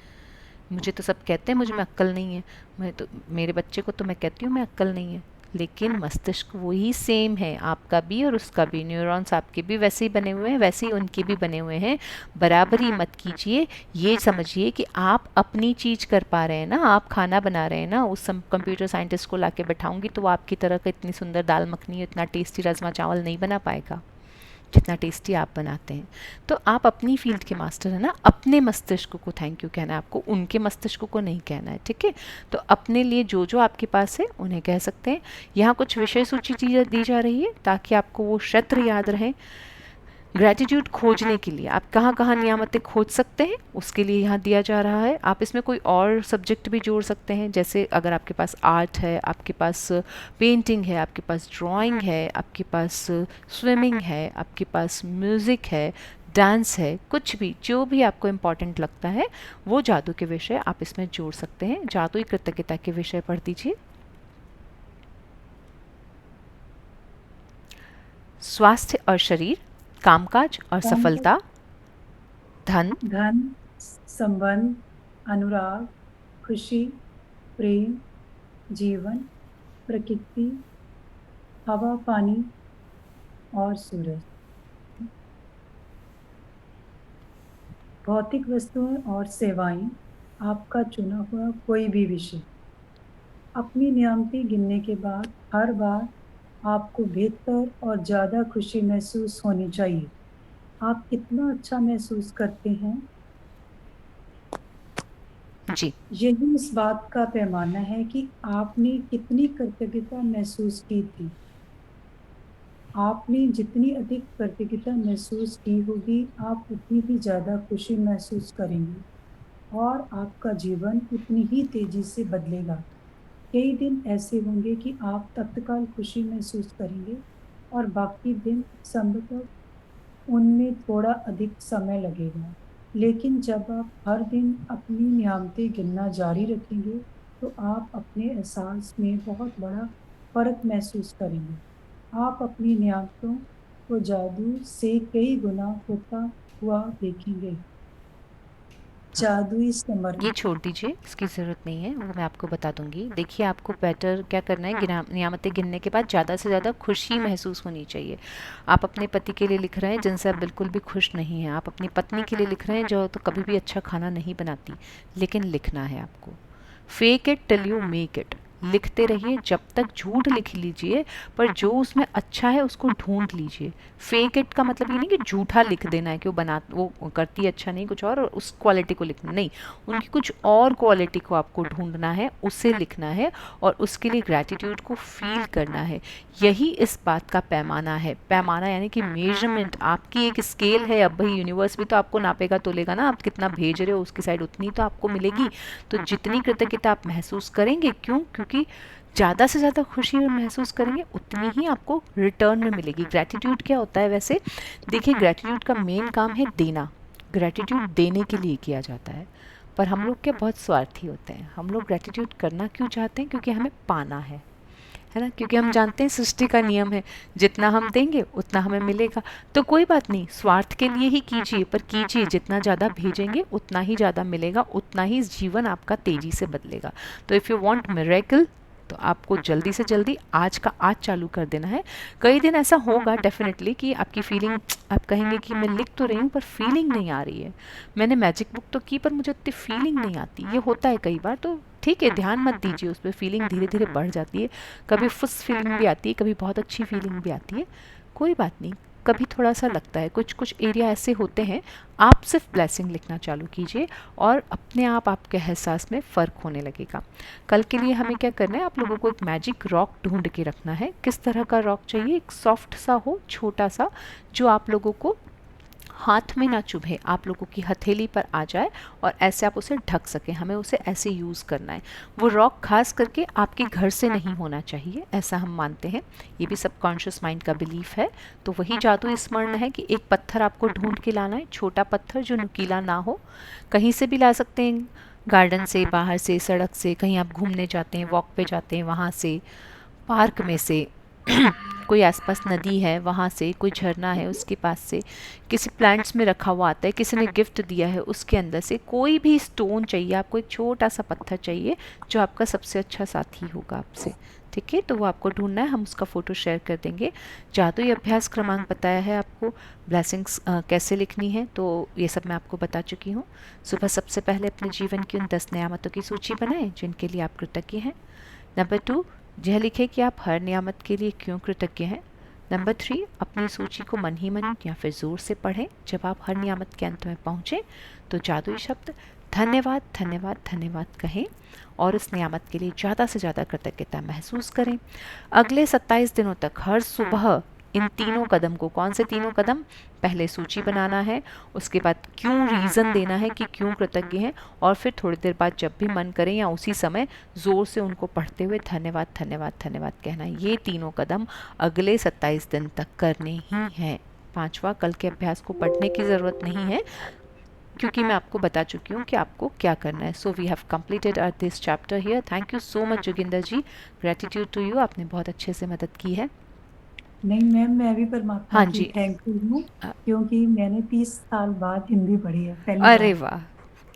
मुझे तो सब कहते हैं मुझे में अक्ल नहीं है, मैं तो, मेरे बच्चे को तो मैं कहती हूँ मैं अक्ल नहीं है। लेकिन मस्तिष्क वही सेम है, आपका भी और उसका भी। न्यूरॉन्स आपके भी वैसे ही बने हुए हैं, वैसे ही उनके भी बने हुए हैं। बराबरी मत कीजिए, ये समझिए कि आप अपनी चीज़ कर पा रहे हैं ना, आप खाना बना रहे हैं ना। उस कंप्यूटर साइंटिस्ट को लाके बैठाऊंगी तो वो आपकी तरह का इतनी सुंदर दाल मखनी, इतना टेस्टी राजमा चावल नहीं बना पाएगा जितना टेस्टी आप बनाते हैं। तो आप अपनी फील्ड के मास्टर हैं ना, अपने मस्तिष्क को थैंक यू कहना है आपको, उनके मस्तिष्क को नहीं कहना है, ठीक है। तो अपने लिए जो जो आपके पास है उन्हें कह सकते हैं। यहाँ कुछ विषय सूची दी जा रही है ताकि आपको वो शत्र याद रहे। ग्रैटिट्यूड खोजने के लिए आप कहाँ कहाँ नियामतें खोज सकते हैं, उसके लिए यहाँ दिया जा रहा है। आप इसमें कोई और सब्जेक्ट भी जोड़ सकते हैं, जैसे अगर आपके पास आर्ट है, आपके पास पेंटिंग है, आपके पास ड्राइंग है, आपके पास स्विमिंग है, आपके पास म्यूज़िक है, डांस है, कुछ भी जो भी आपको इम्पॉर्टेंट लगता है वो जादू के विषय आप इसमें जोड़ सकते हैं। जादुई कृतज्ञता के विषय पढ़ दीजिए। स्वास्थ्य और शरीर, कामकाज और सफलता, धन, धन, संबंध, अनुराग, खुशी, प्रेम, जीवन, प्रकृति, हवा, पानी और सूरज। भौतिक वस्तुएं और सेवाएं, आपका चुना हुआ कोई भी विषय। अपनी नियामतें गिनने के बाद हर बार आपको बेहतर और ज़्यादा खुशी महसूस होनी चाहिए। आप कितना अच्छा महसूस करते हैं, जी यही इस बात का पैमाना है कि आपने कितनी कृतज्ञता महसूस की थी। आपने जितनी अधिक कृतज्ञता महसूस की होगी, आप उतनी ही ज़्यादा खुशी महसूस करेंगे और आपका जीवन उतनी ही तेजी से बदलेगा। कई दिन ऐसे होंगे कि आप तत्काल खुशी महसूस करेंगे और बाकी दिन संभवतः उनमें थोड़ा अधिक समय लगेगा। लेकिन जब आप हर दिन अपनी नियामतें गिनना जारी रखेंगे, तो आप अपने एहसास में बहुत बड़ा फ़र्क महसूस करेंगे। आप अपनी नियामतों को जादू से कई गुना होता हुआ देखेंगे। जादुई ये समर्पण। छोड़ दीजिए, इसकी ज़रूरत नहीं है, वो मैं आपको बता दूंगी। देखिए आपको बेटर क्या करना है, नियामतें गिनने के बाद ज़्यादा से ज़्यादा खुशी महसूस होनी चाहिए। आप अपने पति के लिए लिख रहे हैं जिनसे आप बिल्कुल भी खुश नहीं हैं, आप अपनी पत्नी के लिए लिख रहे हैं जो तो कभी भी अच्छा खाना नहीं बनाती, लेकिन लिखना है आपको। Fake it till you make it, लिखते रहिए जब तक, झूठ लिख लीजिए पर जो उसमें अच्छा है उसको ढूंढ लीजिए। फेक इट का मतलब ये नहीं कि झूठा लिख देना है कि वो करती है अच्छा नहीं कुछ और उस क्वालिटी को लिखना नहीं, उनकी कुछ और क्वालिटी को आपको ढूंढना है, उसे लिखना है और उसके लिए ग्रैटिट्यूड को फील करना है। यही इस बात का पैमाना है। पैमाना यानी कि मेजरमेंट, आपकी एक स्केल है। अब भाई यूनिवर्स भी तो आपको नापेगा तोलेगा ना, आप कितना भेज रहे हो उसकी साइड उतनी तो आपको मिलेगी। तो जितनी कृतज्ञता आप महसूस करेंगे, क्योंकि ज़्यादा से ज़्यादा खुशी महसूस करेंगे उतनी ही आपको रिटर्न में मिलेगी। ग्रैटिट्यूड क्या होता है वैसे? देखिए ग्रैटिट्यूड का मेन काम है देना, ग्रैटिट्यूड देने के लिए किया जाता है। पर हम लोग क्या बहुत स्वार्थी होते हैं। हम लोग ग्रैटिट्यूड करना क्यों चाहते हैं? क्योंकि हमें पाना है ना, क्योंकि हम जानते हैं सृष्टि का नियम है, जितना हम देंगे उतना हमें मिलेगा। तो कोई बात नहीं, स्वार्थ के लिए ही कीजिए, पर कीजिए, जितना ज़्यादा भेजेंगे उतना ही ज़्यादा मिलेगा, उतना ही जीवन आपका तेज़ी से बदलेगा। तो इफ़ यू वांट मिरेकल, तो आपको जल्दी से जल्दी आज का आज चालू कर देना है। कई दिन ऐसा होगा डेफिनेटली कि आपकी फीलिंग, आप कहेंगे कि मैं लिख तो रही हूँ पर फीलिंग नहीं आ रही है, मैंने मैजिक बुक तो की पर मुझे उतनी फीलिंग नहीं आती। ये होता है कई बार, तो ठीक है, ध्यान मत दीजिए उस पर, फीलिंग धीरे धीरे बढ़ जाती है। कभी फुस फीलिंग भी आती है, कभी बहुत अच्छी फीलिंग भी आती है, कोई बात नहीं। कभी थोड़ा सा लगता है, कुछ कुछ एरिया ऐसे होते हैं, आप सिर्फ ब्लेसिंग लिखना चालू कीजिए और अपने आप आपके एहसास में फ़र्क होने लगेगा। कल के लिए हमें क्या करना है, आप लोगों को एक मैजिक रॉक ढूंढ के रखना है। किस तरह का रॉक चाहिए? एक सॉफ्ट सा हो, छोटा सा, जो आप लोगों को हाथ में ना चुभे, आप लोगों की हथेली पर आ जाए और ऐसे आप उसे ढक सकें। हमें उसे ऐसे यूज़ करना है। वो रॉक खास करके आपके घर से नहीं होना चाहिए, ऐसा हम मानते हैं। ये भी सबकॉन्शियस माइंड का बिलीफ है। तो वही जादू स्मरण है कि एक पत्थर आपको ढूंढ के लाना है, छोटा पत्थर जो नुकीला ना हो। कहीं से भी ला सकते हैं, गार्डन से, बाहर से, सड़क से, कहीं आप घूमने जाते हैं, वॉक पे जाते हैं वहाँ से, पार्क में से, कोई आसपास नदी है वहाँ से, कोई झरना है उसके पास से, किसी प्लांट्स में रखा हुआ आता है, किसी ने गिफ्ट दिया है उसके अंदर से, कोई भी स्टोन चाहिए आपको, एक छोटा सा पत्थर चाहिए जो आपका सबसे अच्छा साथी होगा आपसे। ठीक है, तो वो आपको ढूंढना है, हम उसका फ़ोटो शेयर कर देंगे। जादुई अभ्यास क्रमांक बताया है आपको, ब्लेसिंग्स कैसे लिखनी है तो ये सब मैं आपको बता चुकी हूँ। सुबह सबसे पहले अपने जीवन की उन 10 नियामतों की सूची बनाएं जिनके लिए आप कृतज्ञ हैं। नंबर 2, यह लिखें कि आप हर नियामत के लिए क्यों कृतज्ञ हैं। नंबर 3, अपनी सूची को मन ही मन या फिर ज़ोर से पढ़ें। जब आप हर नियामत के अंत में पहुँचें तो जादुई शब्द धन्यवाद धन्यवाद धन्यवाद कहें और उस नियामत के लिए ज़्यादा से ज़्यादा कृतज्ञता महसूस करें। अगले 27 दिनों तक हर सुबह इन तीनों कदम को, कौन से तीनों कदम, पहले सूची बनाना है, उसके बाद क्यों रीज़न देना है कि क्यों कृतज्ञ हैं, और फिर थोड़ी देर बाद जब भी मन करें या उसी समय ज़ोर से उनको पढ़ते हुए धन्यवाद धन्यवाद धन्यवाद कहना है। ये तीनों कदम अगले 27 दिन तक करने ही हैं। 5वां, कल के अभ्यास को पढ़ने की ज़रूरत नहीं है क्योंकि मैं आपको बता चुकी हूँ कि आपको क्या करना है। So we have completed this chapter here. Thank you so much Joginder ji, gratitude to you, आपने बहुत अच्छे से मदद की है। नहीं मैम, मैं भी परमात्मा हाँ की जी। थैंकफुल हूँ अ, क्योंकि मैंने 30 साल बाद हिंदी पढ़ी है पहली अरे बार। वाह,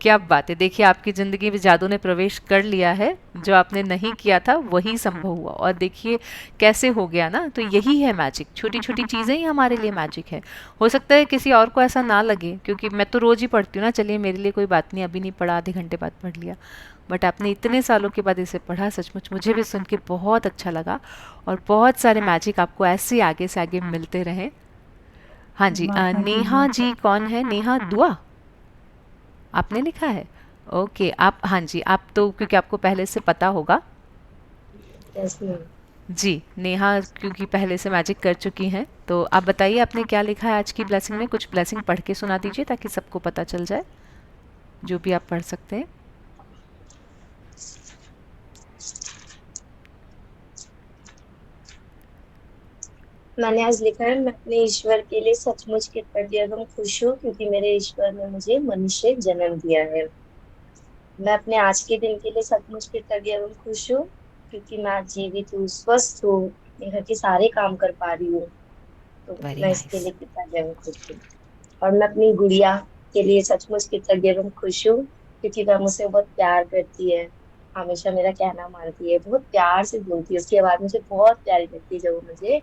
क्या बात है। देखिए आपकी ज़िंदगी में जादू ने प्रवेश कर लिया है, जो आपने नहीं किया था वही संभव हुआ, और देखिए कैसे हो गया ना। तो यही है मैजिक, छोटी छोटी चीज़ें ही हमारे लिए मैजिक है। हो सकता है किसी और को ऐसा ना लगे, क्योंकि मैं तो रोज़ ही पढ़ती हूँ ना, चलिए मेरे लिए कोई बात नहीं, अभी नहीं पढ़ा, आधे घंटे बाद पढ़ लिया, बट आपने इतने सालों के बाद इसे पढ़ा, सचमुच मुझे भी सुन के बहुत अच्छा लगा। और बहुत सारे मैजिक आपको ऐसे आगे से आगे मिलते रहें। हाँ जी, परमात्मा की नेहा जी कौन है? नेहा दुआ आपने लिखा है। ओके, आप, हाँ जी, आप तो क्योंकि आपको पहले से पता होगा। जैसे जी, नेहा क्योंकि पहले से मैजिक कर चुकी हैं, तो आप बताइए आपने क्या लिखा है आज की ब्लेसिंग में। कुछ ब्लेसिंग पढ़ के सुना दीजिए ताकि सबको पता चल जाए, जो भी आप पढ़ सकते हैं। मैंने आज लिखा है, मैं अपने ईश्वर के लिए सचमुच कृतज्ञ एवं खुश हूँ क्योंकि मेरे ईश्वर ने मुझे मनुष्य जन्म दिया है। मैं अपने आज के दिन के लिए सचमुच कृतज्ञ एवं खुश हूँ क्योंकि मैं आज जीवित हूँ, स्वस्थ हूँ, अपने घर के सारे काम कर पा रही हूँ, तो वेरी मैं इसके नाइस। लिए कृतज्ञ एवं खुश हूँ। और मैं अपनी गुड़िया के लिए सचमुच कृतज्ञ एवं खुश हूँ क्योंकि वह मुझे बहुत प्यार करती है, हमेशा मेरा कहना मानती है, बहुत प्यार से बोलती है, उसकी आवाज मुझे बहुत प्यारी लगती है जब वो मुझे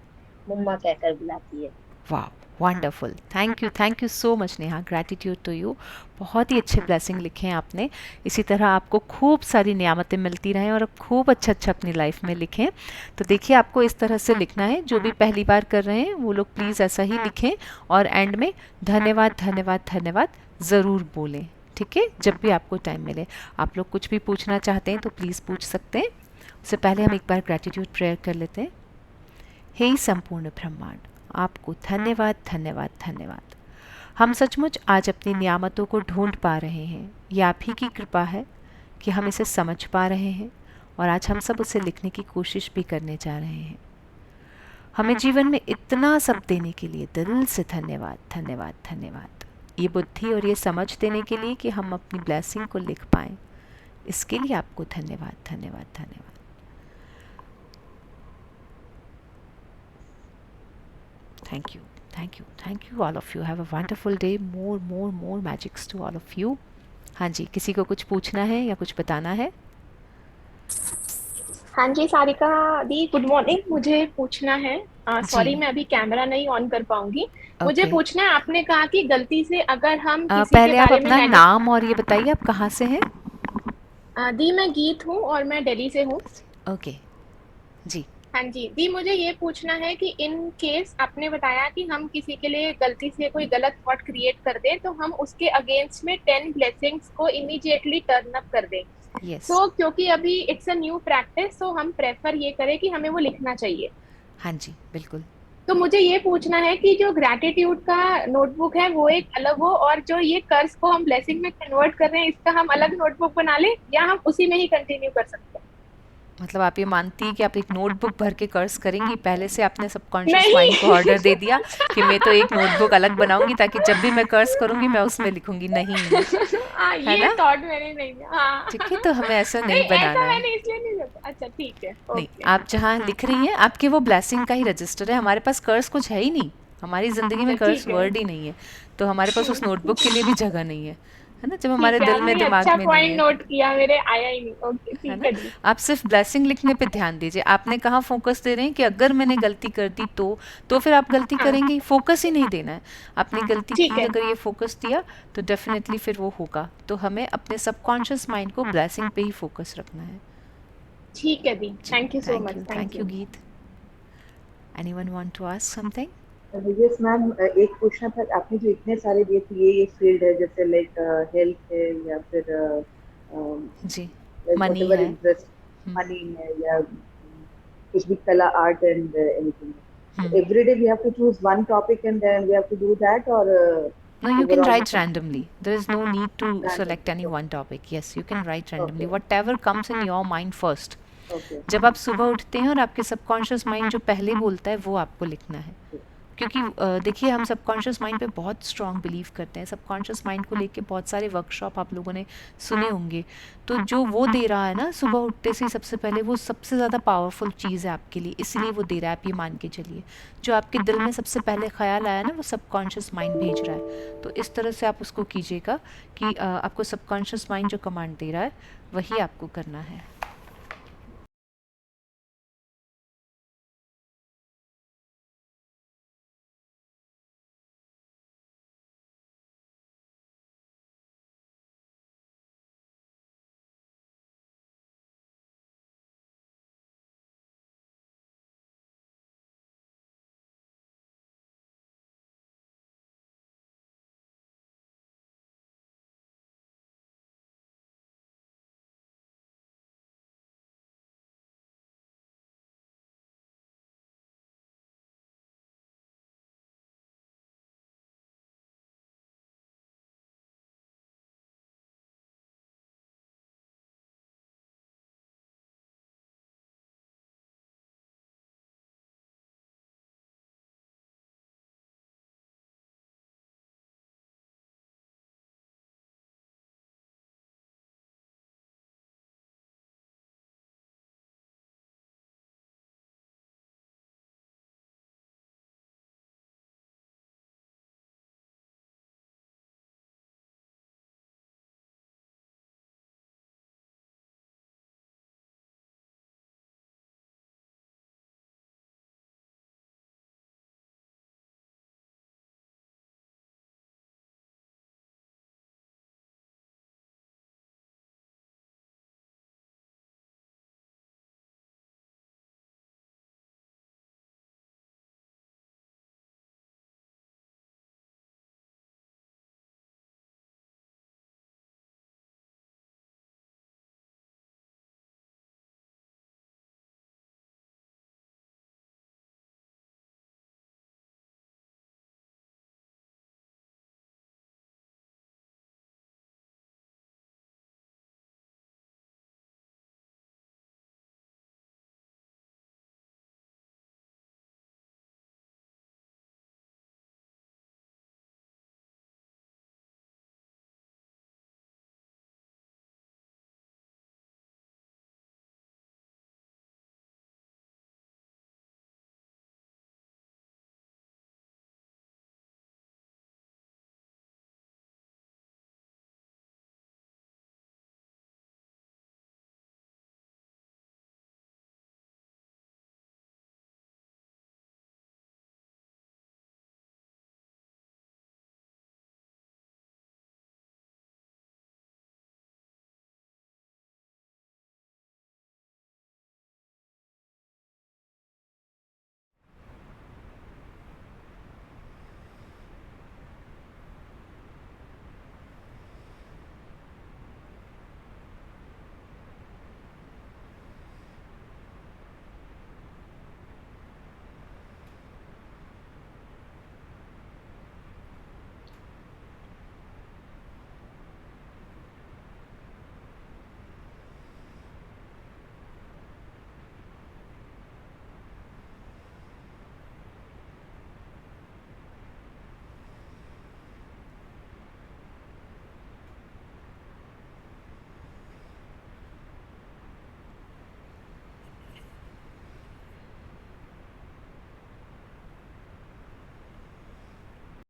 मम्मा कहकर बुलाती है। वाह, wonderful, thank you so much Neha, gratitude to you. बहुत ही अच्छे ब्लेसिंग लिखे हैं आपने। इसी तरह आपको खूब सारी नियामतें मिलती रहें और आप खूब अच्छा अच्छा अपनी लाइफ में लिखें। तो देखिए आपको इस तरह से लिखना है, जो भी पहली बार कर रहे हैं वो लोग प्लीज़ ऐसा ही लिखें और एंड में धन्यवाद धन्यवाद धन्यवाद ज़रूर बोलें। ठीक है, जब भी आपको टाइम मिले। आप लोग कुछ भी पूछना चाहते हैं तो प्लीज़ पूछ सकते हैं। उससे पहले हम एक बार ग्रैटिट्यूड प्रेयर कर लेते हैं। हे संपूर्ण ब्रह्मांड, आपको धन्यवाद धन्यवाद धन्यवाद। हम सचमुच आज अपनी नियामतों को ढूंढ पा रहे हैं। ये आप ही की कृपा है कि हम इसे समझ पा रहे हैं और आज हम सब उसे लिखने की कोशिश भी करने जा रहे हैं। हमें जीवन में इतना सब देने के लिए दिल से धन्यवाद धन्यवाद धन्यवाद। ये बुद्धि और ये समझ देने के लिए कि हम अपनी ब्लेसिंग को लिख पाएं, इसके लिए आपको धन्यवाद धन्यवाद धन्यवाद। Thank you all of you. Have a wonderful day. More magics to all of you. हाँ जी, किसी को कुछ पूछना है या कुछ बताना है? हाँ जी सारिका दी, गुड मॉर्निंग। मुझे पूछना है, सॉरी जी, मैं अभी कैमरा नहीं ऑन कर पाऊंगी। मुझे ओके। पूछना है, आपने कहा कि गलती से अगर हम किसी के पहले आप बारे में अपना नाम और ये बताइए आप कहाँ से हैं? दी मैं गीत हूँ और मैं दिल्ली से हूँ। ओके, जी, हाँ जी दी, मुझे ये पूछना है कि इन केस आपने बताया कि हम किसी के लिए गलती से कोई गलत थॉट क्रिएट कर दें तो हम उसके अगेंस्ट में 10 ब्लेसिंग्स को इमीडिएटली टर्न अप कर दें। यस, सो क्योंकि अभी इट्स अ न्यू प्रैक्टिस, सो हम प्रेफर ये करें कि हमें वो लिखना चाहिए। हाँ जी, बिल्कुल। तो मुझे ये पूछना है कि जो ग्रैटिट्यूड का नोटबुक है वो एक अलग हो, और जो ये कर्ज को हम ब्लेसिंग में कन्वर्ट कर रहे हैं इसका हम अलग नोटबुक बना लें, या हम उसी में ही कंटिन्यू कर सकते हैं? मतलब आप ये मानती है कि आप एक नोटबुक भर के कर्ज करेंगी? पहले से आपने सबकॉन्शियस नहीं। माइंड को ऑर्डर दे दिया कि मैं तो एक नोटबुक अलग बनाऊंगी ताकि जब भी मैं कर्ज करूंगी मैं उसमें लिखूंगी? नहीं, हाँ, है ये ना? थॉट मैंने नहीं दिया। हाँ। ठीक है, तो हमें ऐसा नहीं, नहीं बनाना ऐसा है। मैंने इसलिए नहीं सोचा। अच्छा ठीक है, नहीं, ओके। आप जहाँ लिख रही हैं आपके वो ब्लेसिंग का ही रजिस्टर है। हमारे पास कर्ज कुछ है ही नहीं, हमारी ज़िंदगी में अच्छा कर्ज ठीक है, वर्ड ही नहीं है, तो हमारे पास उस नोटबुक के लिए भी जगह नहीं है ना? जब हमारे ठीक है, दिल में आपने दिमाग अच्छा में नहीं पॉइंट है, नोट किया, मेरे आया ही नहीं। ओके है ठीक ना? है जी। आप सिर्फ ब्लेसिंग लिखने पे ध्यान दीजिए। आपने कहाँ फोकस दे रहे हैं कि अगर मैंने गलती कर दी तो फिर आप गलती हाँ करेंगे, फोकस ही नहीं देना है। आपने गलती ठीक की, है, अगर ये फोकस दिया तो डेफिनेटली फिर वो होगा। तो हमें अपने सबकॉन्शियस माइंड को ब्लेसिंग पे ही फोकस रखना है। ठीक है दी। जी, thank you so much, thank thank you you. Geet. Anyone want to ask something? Yes ma'am, एक पूछना था। आपने जो इतने सारे दिए थे, ये फील्ड है जैसे लाइक हेल्थ है या फिर जी, वट मनी एवर है। इंटरेस्ट, हम्म, मनी है या कुछ भी, कला, art and anything. So hmm. every day we have to choose one topic and then we have to do that, or No, you can overall we write can randomly. There is no need to select randomly. any one topic. Yes, you can write randomly. Okay, Whatever comes in your mind first. okay, जब आप सुबह उठते हैं और आपके subconscious mind जो पहले बोलता है वो आपको लिखना है। okay. क्योंकि देखिए, हम सबकॉन्शियस माइंड पे बहुत स्ट्रॉन्ग बिलीव करते हैं। सबकॉन्शियस माइंड को लेके बहुत सारे वर्कशॉप आप लोगों ने सुने होंगे। तो जो वो दे रहा है ना सुबह उठते से ही सबसे पहले, वो सबसे ज़्यादा पावरफुल चीज़ है आपके लिए, इसलिए वो दे रहा है। आप ये मान के चलिए, जो आपके दिल में सबसे पहले ख्याल आया ना वो सबकॉन्शियस माइंड भेज रहा है। तो इस तरह से आप उसको कीजिएगा कि आपको सबकॉन्शियस माइंड जो कमांड दे रहा है वही आपको करना है।